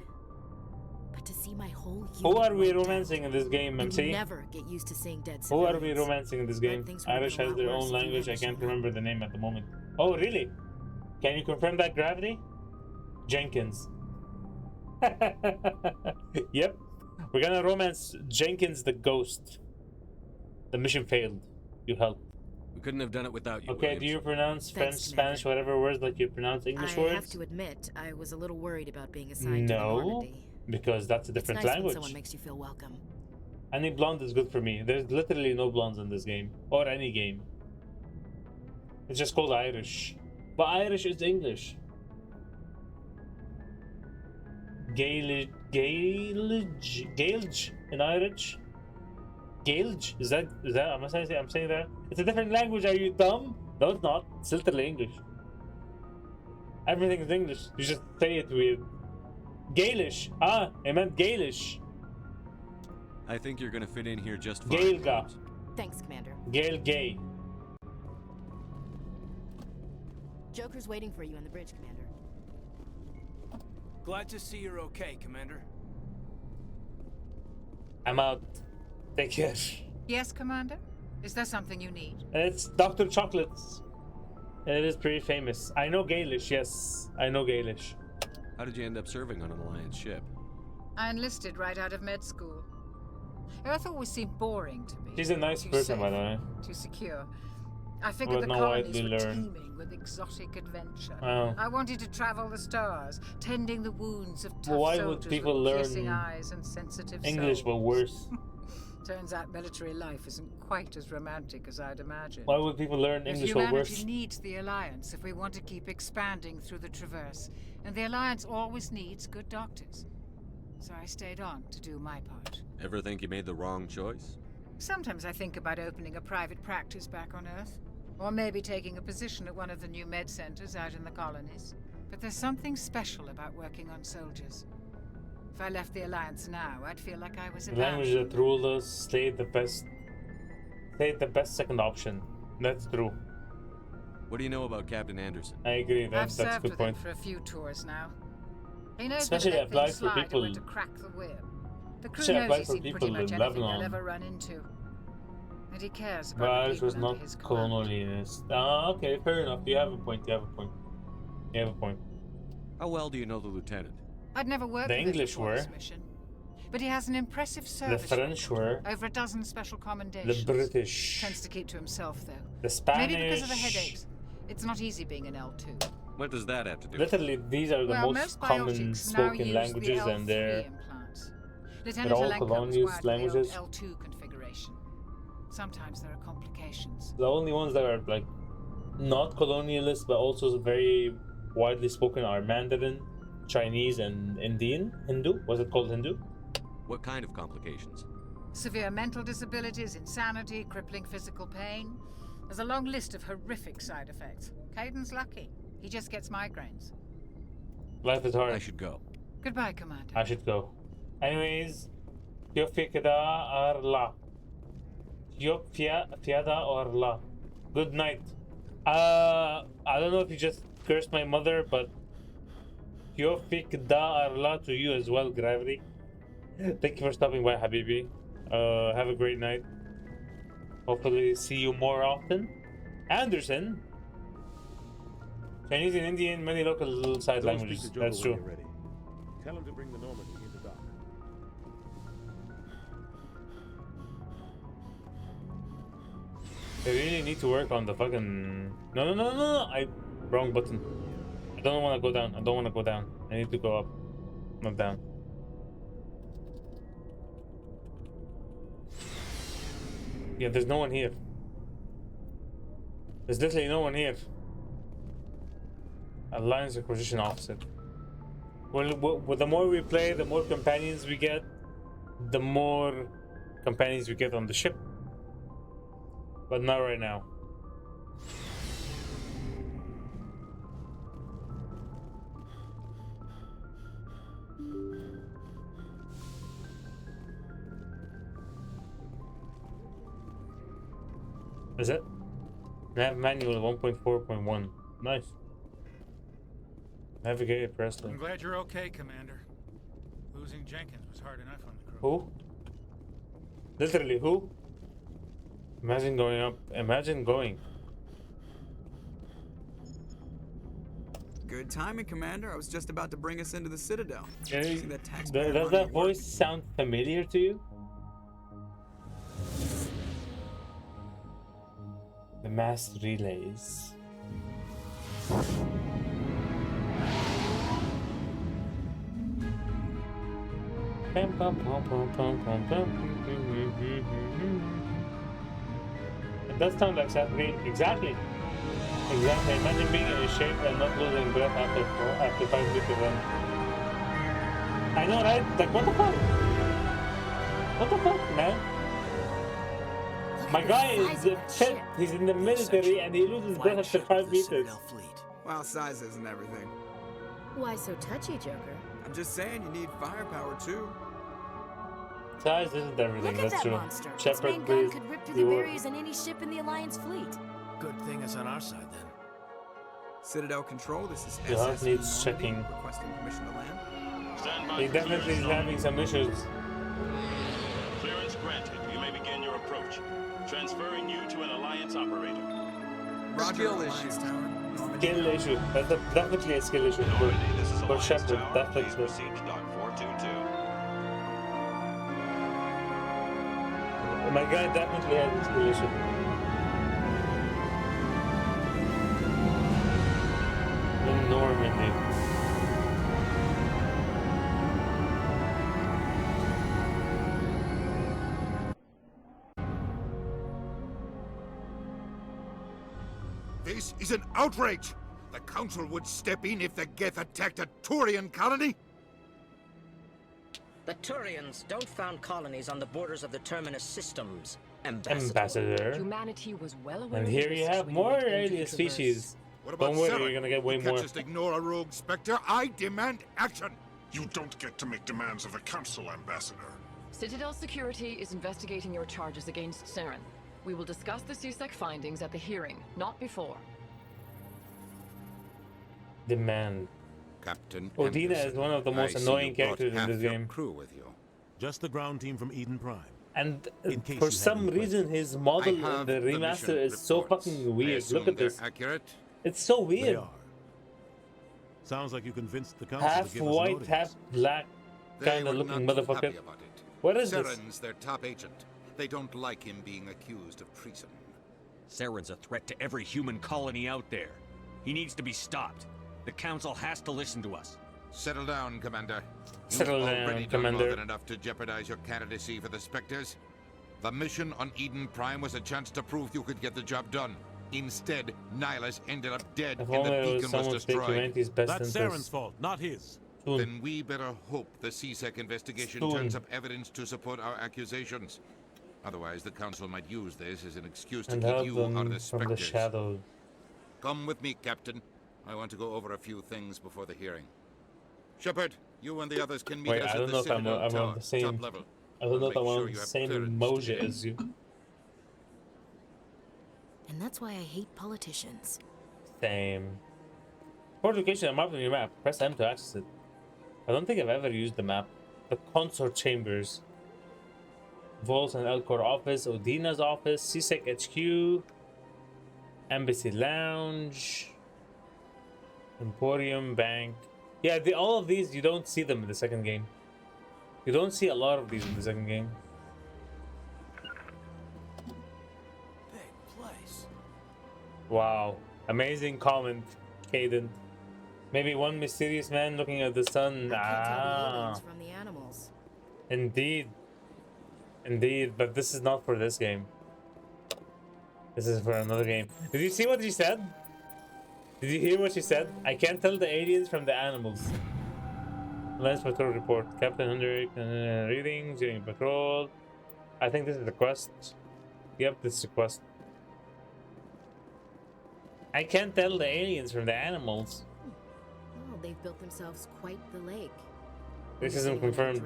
But to see my whole Who unit are we wiped out, romancing in this game, you MC? never get used to seeing dead Who are civilians. we romancing in this game? things would've Irish been a has lot their worse own if you language. I hadn't can't shown up. remember the name at the moment. Oh, really? Can you confirm that, Gravity? Jenkins. Yep. We're gonna romance Jenkins the Ghost. The mission failed. You helped. We couldn't have done it without you, Okay, Williams. do you pronounce French, Thanks, Spanish, whatever words like you pronounce English I words? have to admit, I was a little worried about being assigned to the No, Normandy. because that's a It's different nice when language. someone makes you feel welcome. Any blonde is good for me. There's literally no blondes in this game. Or any game. It's just called Irish. But Irish is English. Gaelic in Irish? Gaelic? Is that am I saying that? It's a different language, are you dumb? No, it's not. It's literally English. Everything is English. You just say it weird. Gaelish. Ah, I meant Gaelish. I think you're gonna fit in here just fine. Gaelga. Thanks, Commander. Gael Gay. Joker's waiting for you on the bridge, Commander. Glad to see you're okay, Commander. I'm out. Take care. Yes, Commander? Is there something you need? It's Dr. Chocolates. It is pretty famous. I know Gaelish, yes. I know Gaelish. How did you end up serving on an Alliance ship? I enlisted right out of med school. Earth always seemed boring to me. She's a nice person, by the way. Too secure. I figured the colonies were teeming with exotic adventure. Oh. I wanted to travel the stars, tending the wounds of tough Why soldiers would people with learn piercing eyes and sensitive English, souls. but worse? Turns out military life isn't quite as romantic as I'd imagined. Why would people learn English, but worse? Humanity needs the Alliance if we want to keep expanding through the Traverse, and the Alliance always needs good doctors. So I stayed on to do my part. Ever think you made the wrong choice? Sometimes I think about opening a private practice back on Earth. Or maybe taking a position at one of the new med centers out in the colonies. But there's something special about working on soldiers. If I left the Alliance now, I'd feel like I was The language that ruled us stayed the best second option. That's true. What do you know about Captain Anderson? I agree, I've that's a served good with point. him for a few tours now. He knows Especially that applies for people- to crack the whip. The crew Especially knows applies he's for seen people pretty much in anything Lebanon. they'll ever run into. And he cares about But the this people was under not his command. colonialist. Ah, okay, fair enough. You have a point, you have a point. You have a point. How well do you know the lieutenant? I'd never worked The with English him before this were. mission. But he has an impressive The service French record. were. Over a dozen special commendations. The British. Tends to keep to himself, though. The Spanish. Maybe because of the headaches. It's not easy being an L2. What does that have to do? Literally, these are the Well, most most common biotics now spoken use languages, the and L3 they're implants. they're Lieutenant all Alenka was colonialist wired for the old languages. L2 configuration. Sometimes there are complications. The only ones that are like not colonialist but also very widely spoken are Mandarin, Chinese, and Indian. Hindu? Was it called Hindu? What kind of complications? Severe mental disabilities, insanity, crippling physical pain. There's a long list of horrific side effects. Caden's lucky. He just gets migraines. Life is hard. I should go. Goodbye, Commander. I should go. Anyways, Fiada or La. Fiada or La. Good night. I don't know if you just cursed my mother, but Fiada or La to you as well, Gravity. Thank you for stopping by, Habibi. Have a great night. Hopefully see you more often. Anderson. Chinese and Indian, many local side languages. That's true. Tell him to bring the Normandy into dock. They really need to work on the fucking... No. Wrong button. I don't want to go down. I don't want to go down. I need to go up. Not down. Yeah, there's no one here. There's literally no one here. Alliance Acquisition Officer. Well, the more we play, the more companions we get. The more companions we get on the ship. But not right now. Is it? Nav manual 1.4.1. Nice. Navigate Presley. I'm glad you're okay, Commander. Losing Jenkins was hard enough on the crew. Who? Literally who? Imagine going up. Imagine going. Good timing, Commander. I was just about to bring us into the Citadel. Yeah, See that taxpayer does money that at work. voice sound familiar to you? The mass relays. It does sound like Seth Green. Exactly. Exactly. Imagine being in shape and not losing breath after 5 meters run. I know, right? Like, what the fuck? What the fuck, man? My guy is fit. He's in the military and he loses breath after 5 meters. Well, size isn't everything. Why so touchy, Joker? I'm just saying you need firepower too. Size isn't everything, Look at that's that true. monster. Its Shepard, main gun please. could rip through the You- barriers in any ship in the Alliance fleet. Good thing it's on our side then. Citadel Control, this is Your heart SS needs Normandy, checking. requesting permission to land. He definitely is having some issues. Skill issue. Skill issue. That's definitely a skill issue. For Shepard, definitely. My guy definitely had a skill issue. In Normandy. This is an outrage! The Council would step in if the Geth attacked a Turian colony? The Turians don't found colonies on the borders of the Terminus systems, Ambassador. Humanity was well aware And of here the you risks have we more would alien species. What about Don't worry, Saren? you're gonna get way You can't more. just ignore a rogue Spectre. I demand action! You don't get to make demands of the Council, Ambassador. Citadel Security is investigating your charges against Saren. We will discuss the CSEC findings at the hearing, not before. Demand. Captain Odina is one of the most annoying characters in this game. Crew with you. Just the ground team from Eden Prime. And In case for you some haven't reason, his model in have the the remaster mission is so reports. fucking I weird. assume Look at they're this. accurate? It's so They weird. are. Sounds like you convinced the Council Half to give us an white, audience. half black, They kind were of looking not too motherfucker. happy about it. What is this? Saren's their top agent. They don't like him being accused of treason. Saren's a threat to every human colony out there. He needs to be stopped. The Council has to listen to us. Settle down, Commander. You've Settle down, already done Commander. more than enough to jeopardize your candidacy for the Spectres. The mission on Eden Prime was a chance to prove you could get the job done. Instead, Nihilus ended up dead If and the only it was beacon was someone to take destroyed. humanity's best That's interest. Saren's fault, not his. Soon. Then we better hope the CSEC investigation Soon. turns up evidence to support our accusations. Otherwise, the Council might use this as an excuse to And keep help you them out of the from the Spectres. shadows. Come with me, Captain. I want to go over a few things before the hearing. Shepard, you and the others can meet Wait, us I at don't the know if I'm Citadel on Tower, the same. top level. I don't know if Make I'm sure on you the have same clearance emoji to as you. And that's why I hate politicians. Same. For location and map on your map, press M to access it. I don't think I've ever used the map. The consort chambers. Vault and Elcor office, Odina's office, CSEC HQ, Embassy Lounge, Emporium, Bank. Yeah, all of these, you don't see them in the second game. You don't see a lot of these in the second game. Big place. Wow. Amazing comment, Caden. Maybe one mysterious man looking at the sun. I can't tell the Ah. aliens from the animals. Indeed. Indeed, but this is not for this game. This is for another game. Did you see what she said? Did you hear what she said? I can't tell the aliens from the animals. Lance Patrol report. Captain Hendrik, readings, during patrol. I think this is the quest. Yep, this is the quest. I can't tell the aliens from the animals. Well, they've built themselves quite the lake. Racism confirmed.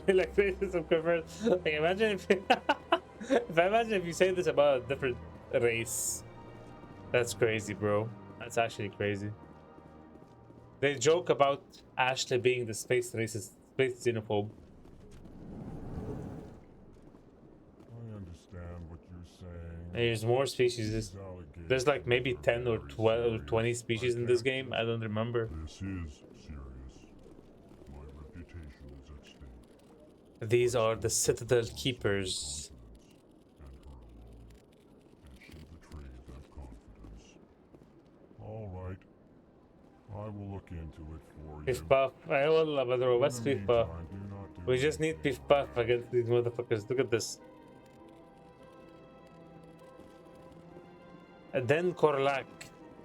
Like racism confirmed. Like imagine if if you say this about a different race. That's crazy, bro. That's actually crazy. They joke about Ashley being the space racist, space xenophobe. I understand what you're saying. There's more species. There's like maybe 10 or 12 or 20 species in this game. I don't remember. This is serious. My reputation is at stake. These are the Citadel Keepers. And she betrayed that confidence. All right. I will look into it for you. Piff Puff. I will, but what's In the Piff Puff? meantime, do not do We just need Piff Puff against these motherfuckers. Look at this. Then Korlak,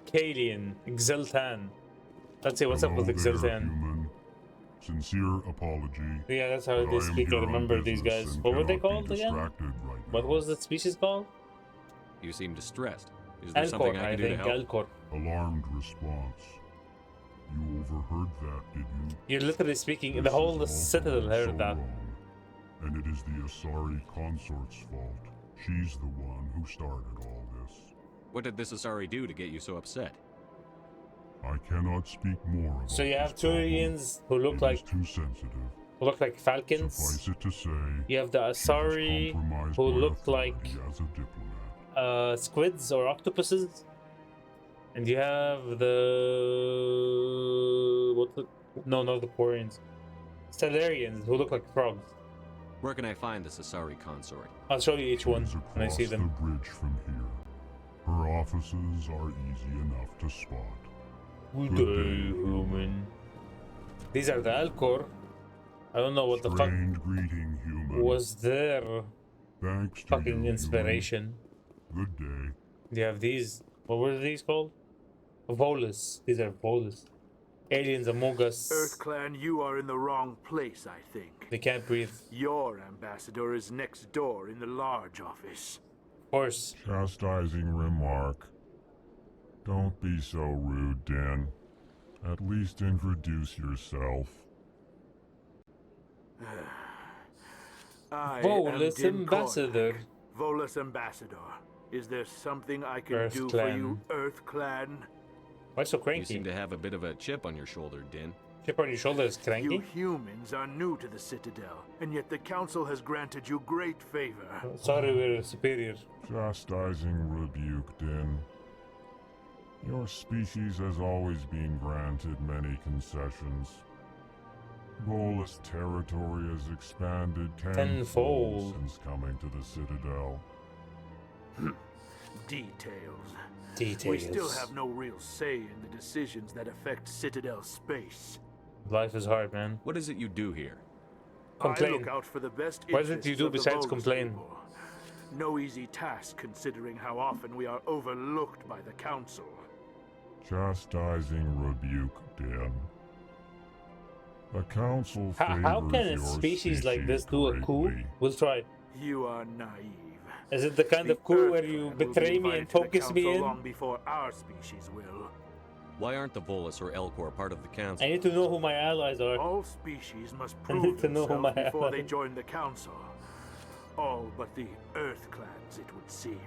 Kalian, Exeltan. Let's see what's up with Hello there, Exeltan. human. Sincere apology. Yeah, that's how but they I am speak. I here on remember these business guys. and What were they cannot called be again? distracted right What was the species called? You seem distressed. Is there Elcor, something I I can do to think. help? Elcor. Alarmed response. You overheard that, did you? You're literally speaking. This The whole is all Citadel so heard that. wrong. And it is the Asari consort's fault. She's the one who started all this. What did this Asari do to get you so upset? I cannot speak more about So you have this problem. Turians who look It is like too sensitive. falcons. Suffice it to say, You have the she was Asari compromised who by look like authority as a diplomat. squids or octopuses, and you have the no, not the Quarians, Stellarians who look like frogs. Where can I find the Sasari consort? I'll show you each one when I see Across them. the bridge from here. Her offices are easy enough to spot. Good day, human. These are the Alcor. I don't know what the fuck Greeting, human. was their Thanks to fucking you, inspiration. Human. Good day. You have these. What were these called? Volus. These are Volus. Aliens among us. EarthClan, you are in the wrong place, I think. They can't breathe. Your ambassador is next door in the large office. Of course. Chastising remark. Don't be so rude, Din. At least introduce yourself. I Volus am Din ambassador. Kornak, Volus ambassador. Is there something I can Earth do Clan. for you, EarthClan? Why so You cranky? seem to have a bit of a chip on your shoulder, Din. Chip on your shoulder is cranky? You humans are new to the Citadel, and yet the Council has granted you great favor. Sorry, we're superior. Chastising rebuke, Din. Your species has always been granted many concessions. Volus territory has expanded tenfold since coming to the Citadel. Details. Details. We still have no real say in the decisions that affect Citadel space. Life is hard, man. What is it you do here? Complain. I look out for the best What is it interests you do of the besides Volus complain? people. No easy task considering how often we are overlooked by the Council. Chastising rebuke, Din. The Council How can a favors your species like this do a coup? greatly. We'll try. You are naive. Is it the kind of coup where you betray me and focus me in? Long before our species will. Why aren't the Volus or Elcor part of the council? I need to know who my allies are. All species must I need prove to know who themselves my before they allies- join the Council. All but the Earth Clans, it would seem.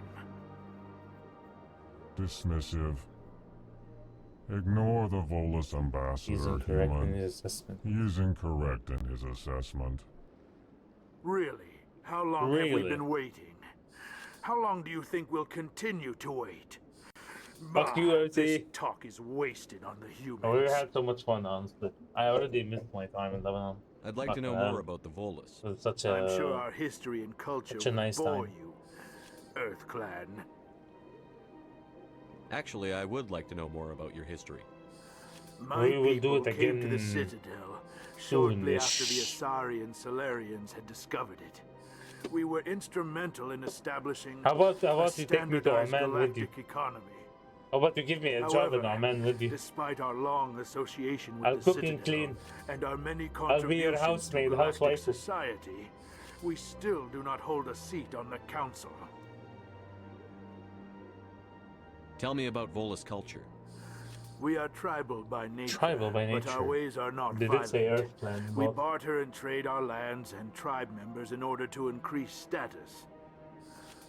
Dismissive. Ignore the Volus ambassador, He's incorrect human. in his assessment. He is incorrect in his assessment. Really? How long have we Really? been waiting? How long do you think we'll continue to wait? Fuck you, Bah, OT. This talk is wasted on the humans. Oh, we had so much fun, honestly. I already missed my time in Lebanon. I'd like to know more about the Volus. It's such I'm a sure our history and culture such a nice will bore time. you, Earth Clan. Actually, I would like to know more about your history. My We will do people it came to the again Citadel shortly after the soonish. Asari and Solarians had discovered it. We were instrumental in establishing How about a you take me to standardized Oman with you? galactic economy. How about you give me a job in However, Oman with you? Despite our long association with I'll the cook Citadel and clean. and our many I'll be your contributions housemaid, to galactic housewife. society, we still do not hold a seat on the Council. Tell me about Volus culture. We are tribal by nature. Tribal by But our nature. ways are not They did violent. say Earth Clan. We Well, barter and trade our lands and tribe members in order to increase status.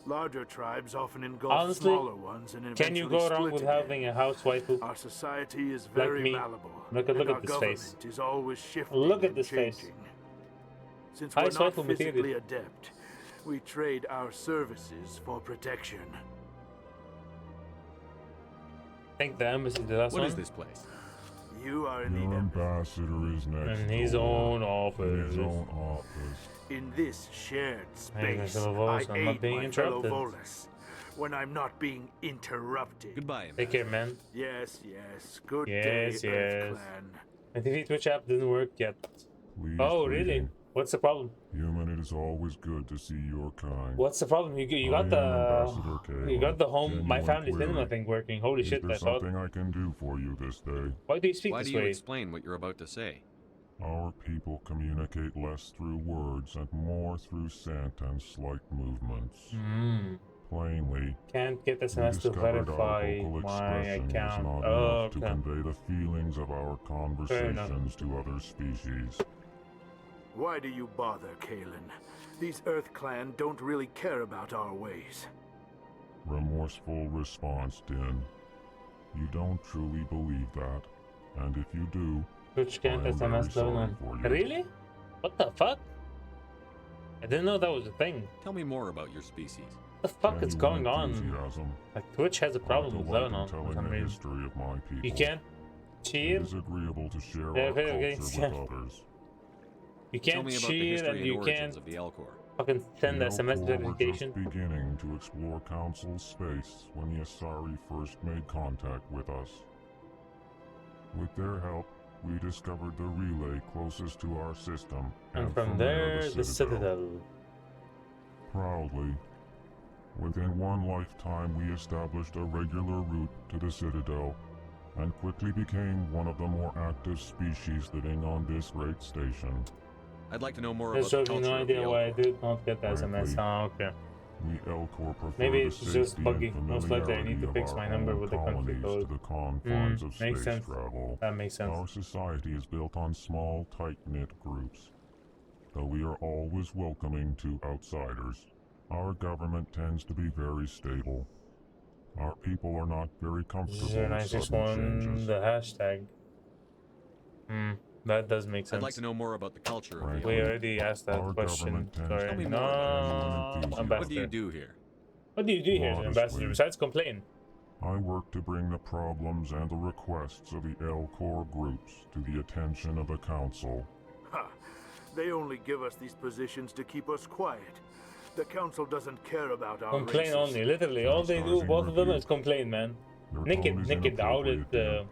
Larger tribes often engulf honestly, smaller ones and eventually can you go wrong split with again. having a housewife who... Our society is Like very me. malleable. Look and at our this face. government is always shifting Look at and this face. changing. Since we're not Housewife material. physically adept, we trade our services for protection. I think the embassy, the last What one. is this place? You are in Your the ambassador is next In his door. own In office. his own office. In this shared Hey, space, Mr. Volus, I I'm not aid being my fellow interrupted. Volus when I'm not being interrupted. Goodbye. Take care, man. Yes, yes. Good Yes, day, yes. Earth Clan. My TV Twitch app didn't work yet. Please Oh, greeting. really? What's the problem? Human, it is always good to see your kind. What's the problem? You I got am the Ambassador you got the Caleb. home my Genuine family query. cinema thing working. Holy Is shit! there I thought. something I can do for you this day? Why do you speak Why this do you way? explain what you're about to say? Our people communicate less through words and more through scent and slight movements. Hmm. Plainly, Can't get we SMS to discovered verify our vocal my expression was account. not Oh, enough to okay. convey the feelings of our enough. conversations to other species. Why do you bother, Kalen? These Earth Clan don't really care about our ways. Remorseful response, Din. You don't truly believe that, and if you do, Twitch can't I am very SMS sorry Lebanon. for you. Really? What the fuck? I didn't know that was a thing. Tell me more about your species. the fuck is going on? Enthusiasm. Like Twitch has a problem with Lebanon for telling some the reason. history of my people. You can't cheer. It is agreeable to share Yeah, our okay, culture yeah. with others. You Tell can't me about the cheer history and and you origins can't of the Elcor. fucking send The SMS Elcor were notification. just beginning to explore Council space when the Asari first made contact with us. With their help, we discovered the relay closest to our system, And from there, the Citadel. Proudly, within one lifetime we established a regular route to the Citadel, and quickly became one of the more active species living on this great station. I'd like to know more There's about the certainly culture no of the idea why I Elcor. did not get the SMS. Oh, okay. We Elcor prefer Maybe the it's just safety buggy. and Most likely I need to familiarity fix of my our number own with the country colonies code. to the confines of Makes space sense. travel. That makes sense. Our society is built on small, tight-knit groups. Though we are always welcoming to outsiders, our government tends to be very stable. Our people are not very comfortable with sudden 0961, changes. the hashtag. That does make sense. I'd like to know more about the culture of the We Elcor. already asked that Our question. government tends Sorry. Tell me No, more ambassador. What do you do here? What do you do here, Modestly. ambassador, besides complain? I work to bring the problems and the requests of the Elcor groups to the attention of the Council. Ha! They only give us these positions to keep us quiet. The Council doesn't care about our Complain races. only, literally. All they do, both of them, is complain, man. Naked out it,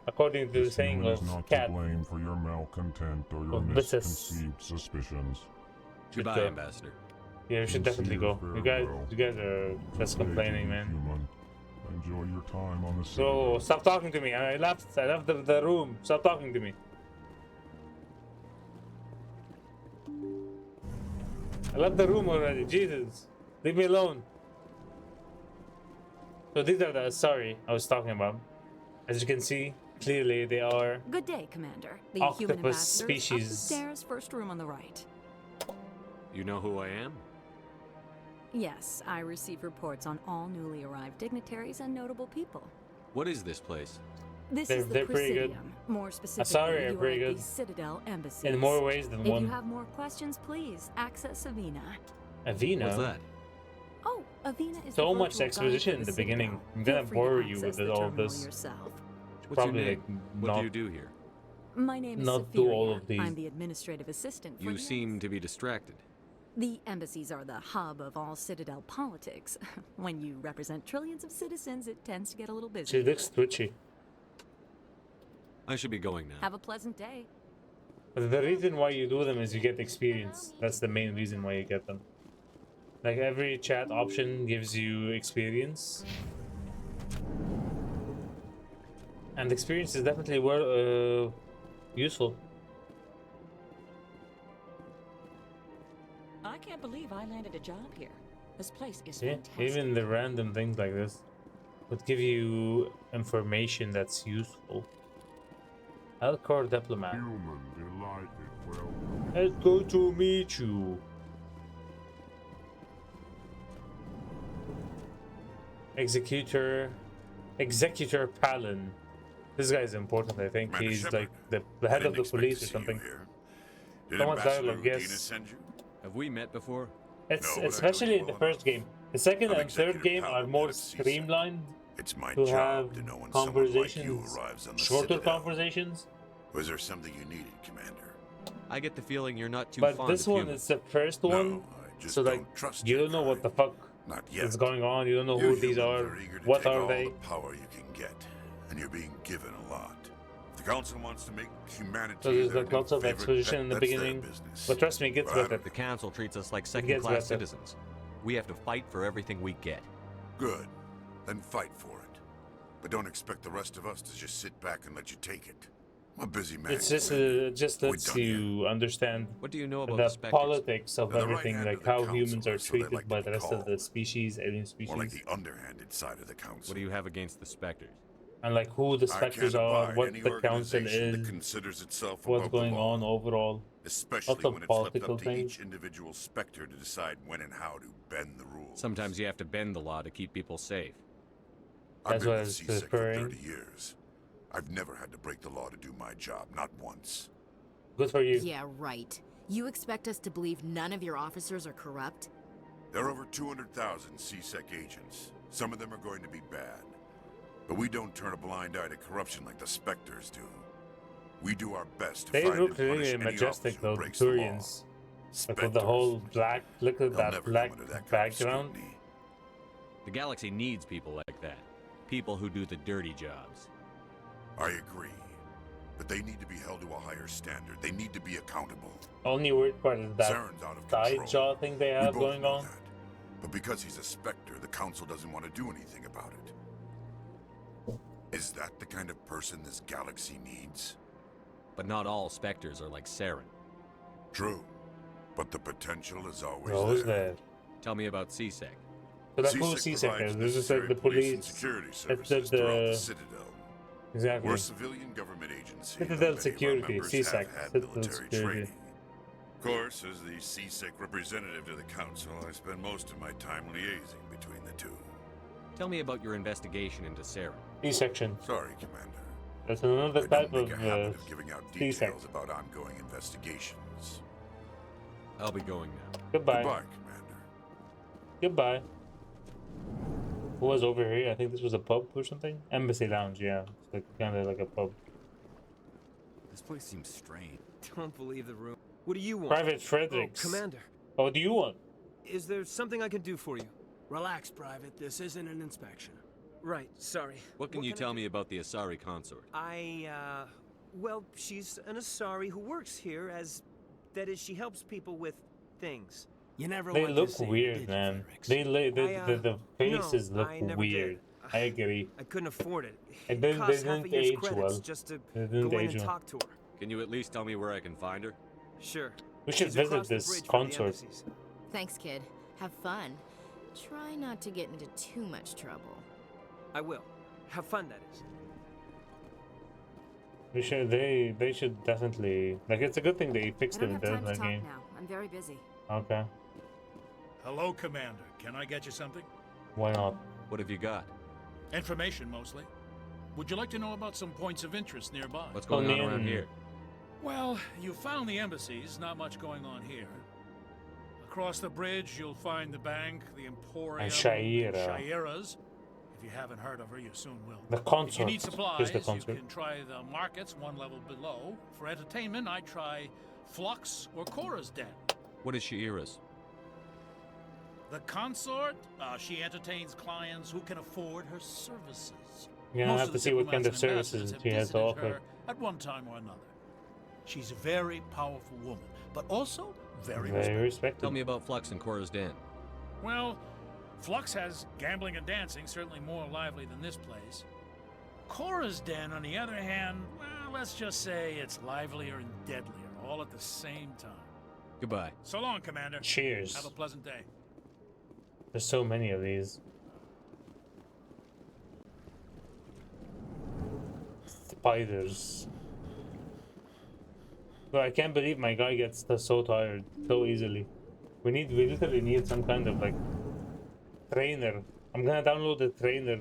according to the saying Anyone of is not Cat. to blame for your malcontent or your Of Bissus. misconceived suspicions. Goodbye, go. Ambassador. Yeah, we should definitely go. You guys are just complaining, man. Human. Enjoy your time on the So, stop talking to me. I left the room. Stop talking to me. I left the room already. Jesus. Leave me alone. So these are the Asari I was talking about. As you can see, clearly they are Good day, Commander. The octopus human ambassadors up the species. stairs, first room on the right. You know who I am? Yes, I receive reports on all newly arrived dignitaries and notable people. What is this place? This They're- is the they're pretty good. Presidium. More Asari specifically, are you are pretty at good. the Citadel Embassy. In more ways than if one. you have more questions, please access Avina. Avina. What's that? Oh, Avina is So the much virtual exposition guide in for the beginning. Citadel. I'm gonna Feel free to bore you access with the all terminal this. yourself. What's Probably your name? like What do not- you do here? My name is Not do all Safiria. of these. I'm the administrative assistant for You the seem to be distracted. The embassies are the hub of all Citadel politics. When you represent trillions of citizens, it tends to get a little busy. She looks twitchy. I should be going now. Have a pleasant day. But the reason why you do them is you get experience. That's the main reason why you get them. Like every chat option gives you experience. And experience is definitely useful. I can't believe I landed a job here. This place is Yeah, fantastic. even the random things like this would give you information that's useful. Elcor diplomat. Human delighted, well. It's good to meet you. Executor Palin. This guy is important, I think. Commander He's Shepard, like the head of the police or something. Did Someone's Ambassador dialogue, Udina yes. send you? Have we met before? It's No, but I especially know in you the well first game. The second I'm and third Executive game are Paladin more at CSEC. streamlined. It's my to job have to know when someone like you conversations, arrives on the shorter Citadel. conversations. Was there something you needed, Commander? I get the feeling you're not too But fond this of one humans. is the first one, just so like don't trust you your don't know what the fuck Not is yet. going on. You don't know You who these humans are. eager to What take are all they? the power you can get, and you're being given a lot. If the Council wants to make humanity So there's their like lots new of favorite exposition pet, in the that's their beginning, business. but trust me, it gets But I better. The Council treats us like gets second-class better. citizens. We have to fight for everything we get. Good. Then fight for it. But don't expect the rest of us to just sit back and let you take it. I'm a busy man. It's just We're lets done you understand What do you know about the the Spectres? politics of They're the right everything, hand like of the how council, humans are so they treated like by to the be rest of the called. species, alien species, More like the underhanded side of the Council. What do you have against the Spectres? and like who the I Spectres can't are, abide what any the council organization that is, considers itself what's above the going law, on overall. especially Lots of when it's left political up to things. each individual Spectre to decide when and how to bend the rules. Sometimes you have to bend the law to keep people safe. I've That's been what with it's CSEC for referring. 30 years. I've never had to break the law to do my job, not once. Good for you. Yeah, right. You expect us to believe none of your officers are corrupt? There are over 200,000 CSEC agents. Some of them are going to be bad. But we don't turn a blind eye to corruption like the Spectres do. We do our best to They find look and punish really any majestic officer who though, the breaks the law. Turians. Like with the whole black, look at that black background. The galaxy needs people like that. People who do the dirty jobs. I agree. But they need to be held to a higher standard. They need to be accountable. Only weird part is that Saren's out of side control. jaw thing they have We both going know on. that. But because he's a Spectre, the Council doesn't want to do anything about it. Is that the kind of person this galaxy needs? But not all Spectres are like Saren. True. But the potential is always Always there. there. Tell me about CSEC. So that's who CSEC is. This is like the police. Security It's services throughout the the Citadel. exactly. We're a civilian government agency. Citadel and many of our Security, members CSEC, have had Citadel military Security. training. Of course, as the CSEC representative to the Council, I spend most of my time liaising between the two. Tell me about your investigation into Saren. C-section. Sorry, Commander. That's another I type don't make of a habit of giving out C-sec. details about ongoing investigations. I'll be going now. Goodbye. Goodbye, Commander. Goodbye. Who was over here? I think this was a pub or something. Embassy Lounge, yeah. It's like kind of like a pub. This place seems strange. Don't believe the room. What do you want? Private Fredericks. Oh, Commander. Oh, what do you want? Is there something I can do for you? Relax, Private. This isn't an inspection. Right, sorry. What can you tell me about the Asari consort? Well, she's an Asari who works here as... That is, she helps people with things. You never They went to look see her, weird, did you, man. Fredericks? The faces no, look I never weird. did. I agree. I couldn't afford it. And then Cost they half a didn't year's age credits well. just to They didn't go in age and well. talk to her. Can you at least tell me where I can find her? Sure. We should She's visit across the this bridge from the consort. embassies. Thanks, kid. Have fun. Try not to get into too much trouble. I will. Have fun, that is. We should. They should definitely like. It's a good thing they fixed I it don't in have time the to talk game. now. I'm very busy. Okay. Hello, Commander. Can I get you something? Why not? What have you got? Information, mostly. Would you like to know about some points of interest nearby? What's going on around here? Well, you found the embassies. Not much going on here. Across the bridge, you'll find the bank, the Emporium, And Shaira. Shaira's. If you haven't heard of her, you soon will. The If you consort. need supplies, Here's the you consort. can try the markets one level below. For entertainment, I try Flux or Cora's Den. What is Shaira's? The consort, she entertains clients who can afford her services. Yeah, Most I have of to the see what kind of diplomats and ambassadors services have she has to visited offer. her at one time or another. She's a very powerful woman, but also very respected. Tell me about Flux and Cora's Den. Well, Flux has gambling and dancing, certainly more lively than this place. Cora's Den, on the other hand, well, let's just say it's livelier and deadlier, all at the same time. Goodbye. So long, Commander. Cheers. Have a pleasant day. There's so many of these. Spiders. Bro, I can't believe my guy gets so tired so easily. We literally need some kind of like trainer. I'm gonna download a trainer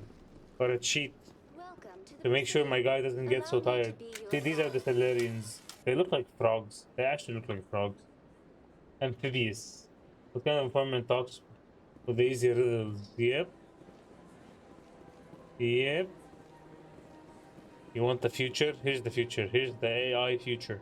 or a cheat to make sure my guy doesn't get so tired. See, these are the Tellurians. They look like frogs. They actually look like frogs. Amphibious. What kind of informant talks with the easy riddles? Yep. Yep. You want the future? Here's the future. Here's the AI future.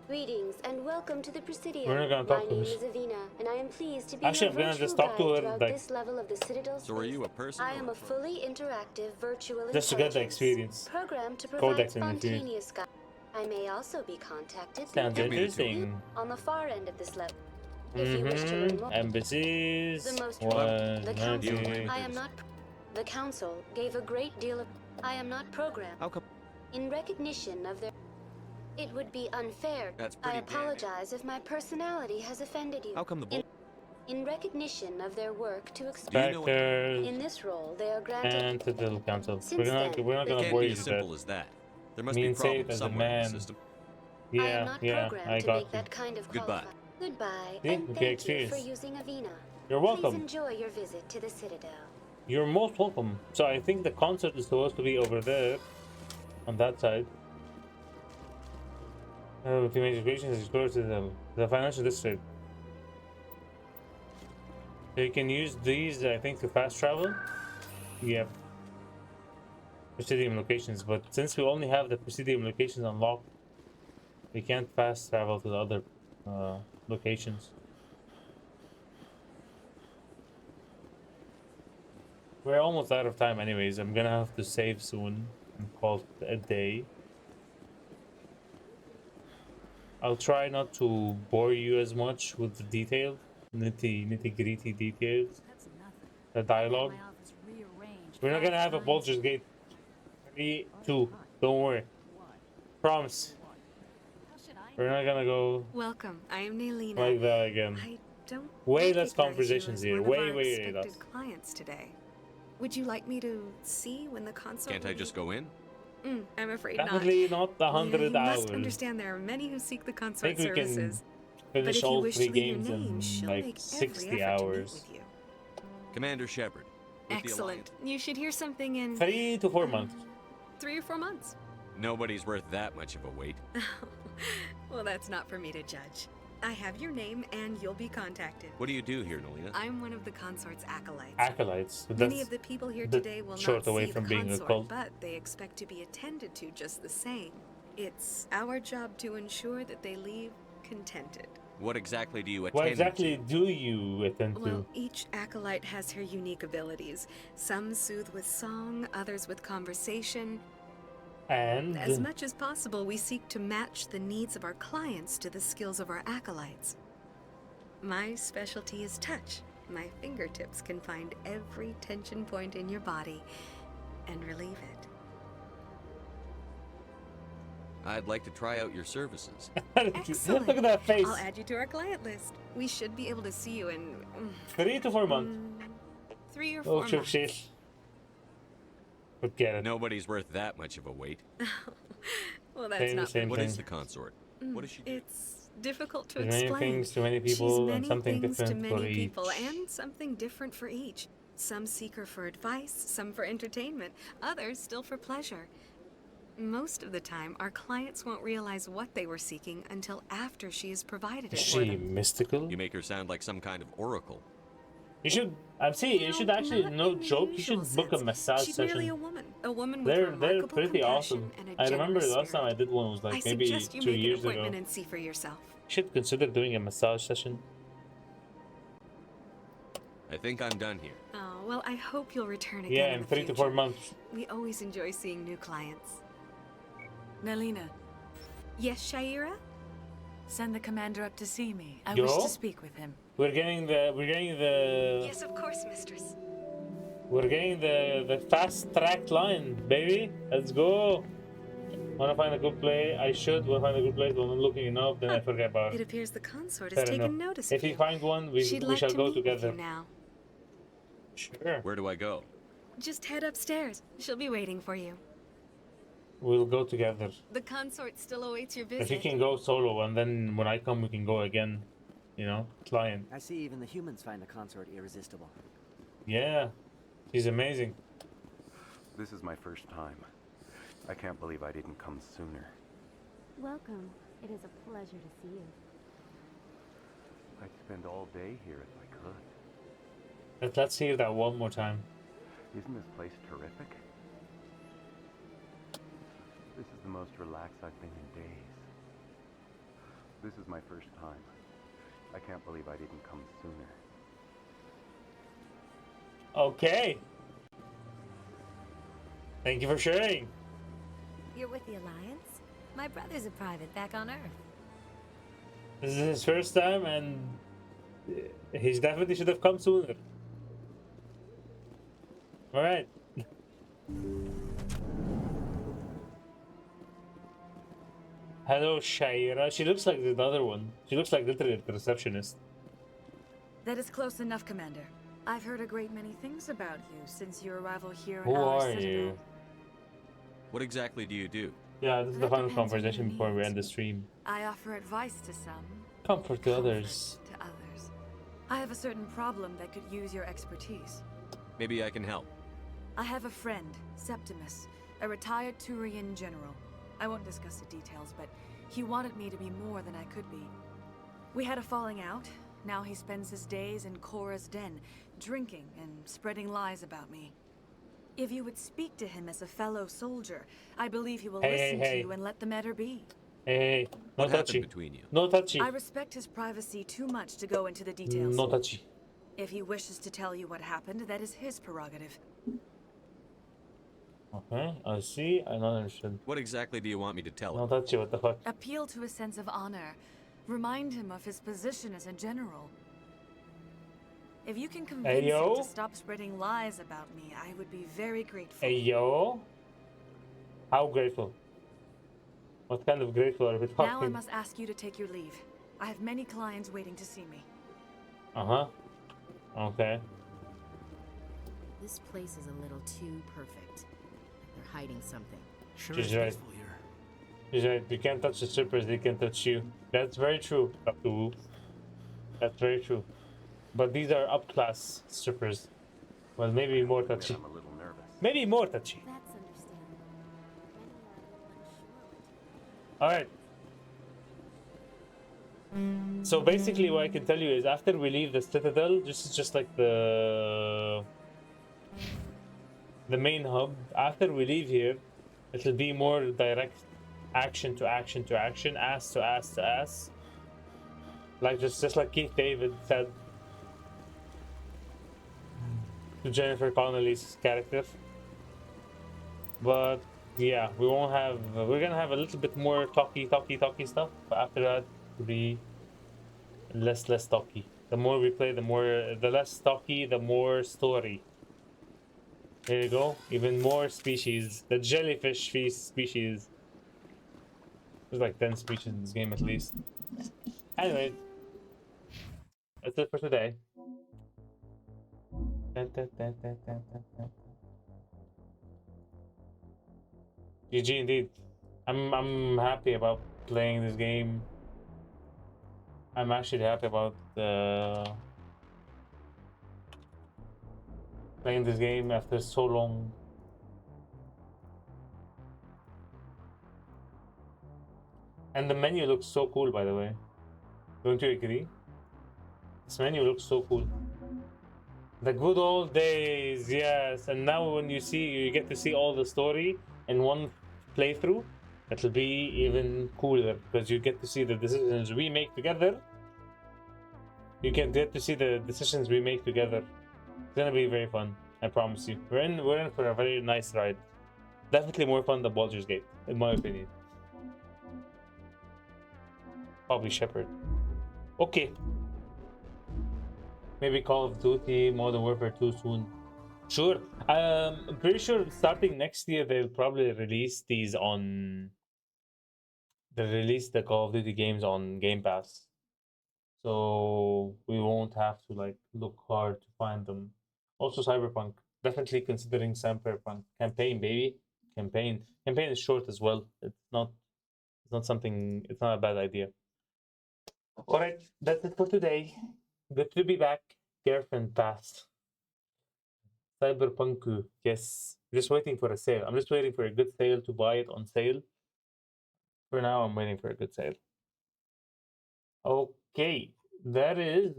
Greetings and welcome to the Presidio. We're not gonna talk My to name her. is Avina, and I am pleased to be Actually, your I'm gonna virtual just talk to guide her, throughout like- this level of the Citadel So are space. you a person I or am a a fully interactive virtual Just to get the intelligence, experience. programmed to provide Codex and experience. spontaneous guidance. I may also be contacted through Sounds interesting. on the far end of this level. If you wish to learn more, Embassies. the most One, the council. ninety. I am not. The council gave a great deal of. I am not programmed. How come? In recognition of their. It would be unfair. That's I pretty damning. apologize if my personality has offended you. How come the bull? In recognition of their work to Spectres in this role, they are granted. and Citadel Council. Since We're not then, gonna It can't bore be you as to simple death. as that. There must Me be and problems safe as a somewhere in the man. system. I am Yeah, not yeah, programmed I to got make you. that kind of Goodbye. qualify. Goodbye, See, and okay, thank you experience. for using Avina. You're Please welcome. enjoy your visit to the Citadel. You're most welcome. So I think the concert is supposed to be over there, on that side. The education is close to the financial district. So you can use these, I think, to fast travel. Yep. Presidium locations, but since we only have the Presidium locations unlocked, we can't fast travel to the other locations. We're almost out of time anyways. I'm gonna have to save soon and call it a day. I'll try not to bore you as much with the detailed, nitty-gritty details. The dialogue. We're not gonna have a Baldur's Gate 3, 2. Don't worry. Promise. We're not gonna go Welcome. I am Nelina. like that again. I don't Way less recognize you conversations as here. one of our Way expected less. clients today. Would you like me to see when the console? Can't I just go in? I'm afraid Definitely not not. 100 You hours. must understand there are many who seek the I consort think we can services. finish if you all wish 3 to leave your games name, in she'll like make every 60 effort to meet hours. with you. Commander Shepard. with the Excellent. You should hear something in 3 to 4 months. 3 or 4 months. Nobody's worth that much of a wait. Well, that's not for me to judge. I have your name and you'll be contacted. What do you do here, Nelina? I'm one of the consort's acolytes. Acolytes. Many of the people here today will short not away see from the being a consort, cult. but they expect to be attended to just the same. It's our job to ensure that they leave contented. What exactly do you attend What exactly do you attend to? Well, each acolyte has her unique abilities. Some soothe with song, others with conversation. And As much as possible, we seek to match the needs of our clients to the skills of our acolytes. My specialty is touch. My fingertips can find every tension point in your body and relieve it. I'd like to try out your services. Excellent. Look at that face. I'll add you to our client list. We should be able to see you in 3 to 4 months. 3 or 4 Oh, months. shit. Forget it. Nobody's worth that much of a wait. Well, that's not for What me. is the consort? What is she? It's difficult to There's many explain. things to many She's people many and something things to different for many people, each. and something different for each. Some seek her for advice, some for entertainment, others still for pleasure. Most of the time, our clients won't realize what they were seeking until after she has provided Is it for she them. mystical? You make her sound like some kind of oracle. You should. I'm saying you should actually, no joke. You should book a massage She's session. merely a woman with They're remarkable pretty awesome. compassion and a I remember the generous last time I did one was I like maybe suggest you 2 make an years ago. appointment and see for yourself. You should consider doing a massage session. I think I'm done here. Oh, well, I hope you'll return again. Yeah, in in the 3 to 4 future. months. We always enjoy seeing new clients. Nelina, Yes, Shaira? send the commander up to see me. I Yo? wish to speak with him. We're getting the Yes, of course, mistress. the fast track line, baby. Let's go. Wanna find a good play? Wanna find a good place. When I'm looking enough, then I forget about It it. appears the consort Fair has taken enough. notice If of you find one, we She'd like shall to go meet with together. you now. Sure. Where do I go? Just head upstairs. She'll be waiting for you. We'll go together. The consort still awaits your If you visit. can go solo, and then when I come, we can go again. You know, client. I see even the humans find the consort irresistible. Yeah, she's amazing. This is my first time. I can't believe I didn't come sooner. Welcome. It is a pleasure to see you. I'd spend all day here if I could. Let's hear that one more time. Isn't this place terrific? This is the most relaxed I've been in days. This is my first time. I can't believe I didn't come sooner. Okay. Thank you for sharing. You're with the Alliance? My brother's a private back on Earth. This is his first time, and he definitely should have come sooner. All right. Hello, Shaira. She looks like the other one. She looks like literally the receptionist. That is close enough, Commander. I've heard a great many things about you since your arrival here Who in our are citadel. you? What exactly do you do? Yeah, this is the That final depends on conversation your before we needs. end the stream. I offer advice to some, Comfort to others. to others. I have a certain problem that could use your expertise. Maybe I can help. I have a friend, Septimus, a retired Turian general. I won't discuss the details, but he wanted me to be more than I could be. We had a falling out, Now he spends his days in Cora's den, drinking and spreading lies about me. If you would speak to him as a fellow soldier, I believe he will listen to you and let the matter be. Hey, no What happened touchy. between you? No touchy. I respect his privacy too much to go into the details. No touchy. If he wishes to tell you what happened, that is his prerogative. Okay, I see. I don't understand. What exactly do you want me to tell him? No touchy, what the fuck? Appeal to a sense of honor. Remind him of his position as a general. If you can convince him to stop spreading lies about me, I would be very grateful. Hey, yo. How grateful? What kind of grateful are we talking? Now I must ask you to take your leave. I have many clients waiting to see me. Uh-huh. Okay. This place is a little too perfect. They're hiding something. Sure She's is right. peaceful here. She's right. You can't touch the strippers, they can touch you. That's very true, Dr. Wu. That's very true. But these are up-class strippers. Well, maybe more touchy. I'm a little nervous. Maybe more touchy. That's understandable. Alright. So basically what I can tell you is after we leave the Citadel, this is just like the main hub. After we leave here, it'll be more direct action to action to action, ass to ass to ass. Like just like Keith David said to Jennifer Connelly's character. But yeah, we're gonna have a little bit more talky stuff, but after that it'll be less talky. The more we play, the less talky, the more story. There you go. Even more species. The jellyfish species. There's like 10 species in this game at least. Anyway, that's it for today. GG indeed. I'm happy about playing this game. I'm actually happy about playing this game after so long. And the menu looks so cool, by the way. Don't you agree? This menu looks so cool. The good old days, yes. And now when you get to see all the story in one playthrough, it'll be even cooler because you get to see the decisions we make together. You can get to see the decisions we make together. It's gonna be very fun, I promise you. We're in for a very nice ride. Definitely more fun than Baldur's Gate, in my opinion. Probably Shepard. Okay. Maybe Call of Duty Modern Warfare 2 soon. Sure. I'm pretty sure starting next year they'll probably release these on. They'll release the Call of Duty games on Game Pass, so we won't have to like look hard to find them. Also, Cyberpunk. Definitely considering Cyberpunk campaign, baby. Campaign is short as well. It's not something. It's not a bad idea. All right, that's it for today. Good to be back. Girlfriend passed. Cyberpunk, yes. Just waiting for a sale. I'm just waiting for a good sale to buy it on sale. For now, I'm waiting for a good sale. Okay, that is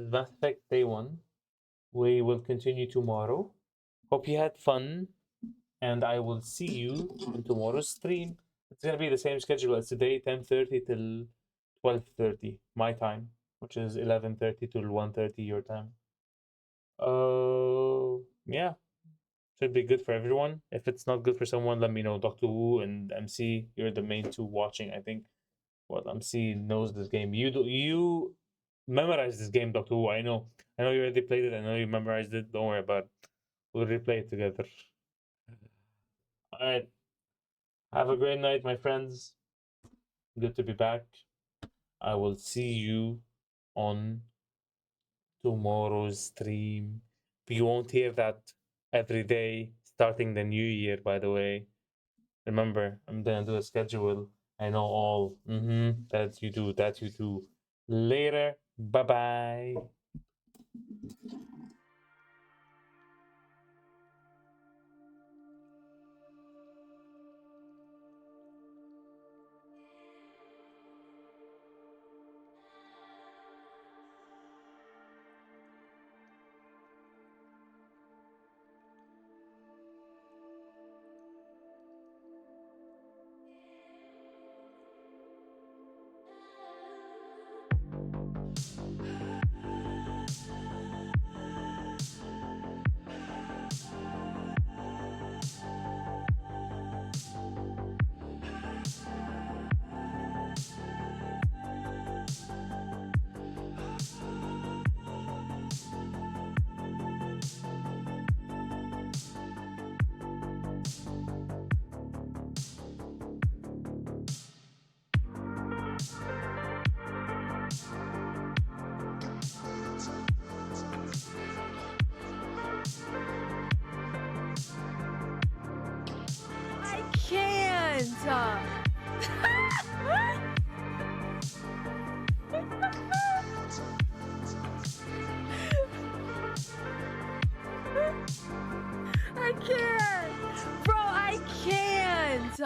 Mass Effect Day 1. We will continue tomorrow. Hope you had fun, and I will see you in tomorrow's stream. It's gonna be the same schedule as today, 10:30 till 12:30 my time, which is 11:30 till 1:30 your time. Yeah, should be good for everyone. If it's not good for someone, let me know. Dr. Wu and MC, you're the main two watching, I think. Well, MC knows this game. You memorize this game, Dr. Wu. I know you already played it. I know you memorized it. Don't worry about it. We'll replay it together. All right. Have a great night, my friends. Good to be back. I will see you on tomorrow's stream. You won't hear that every day starting the new year, by the way. Remember, I'm gonna do a schedule. I know all. That you do. Later. Bye-bye. I can't! Bro, I can't!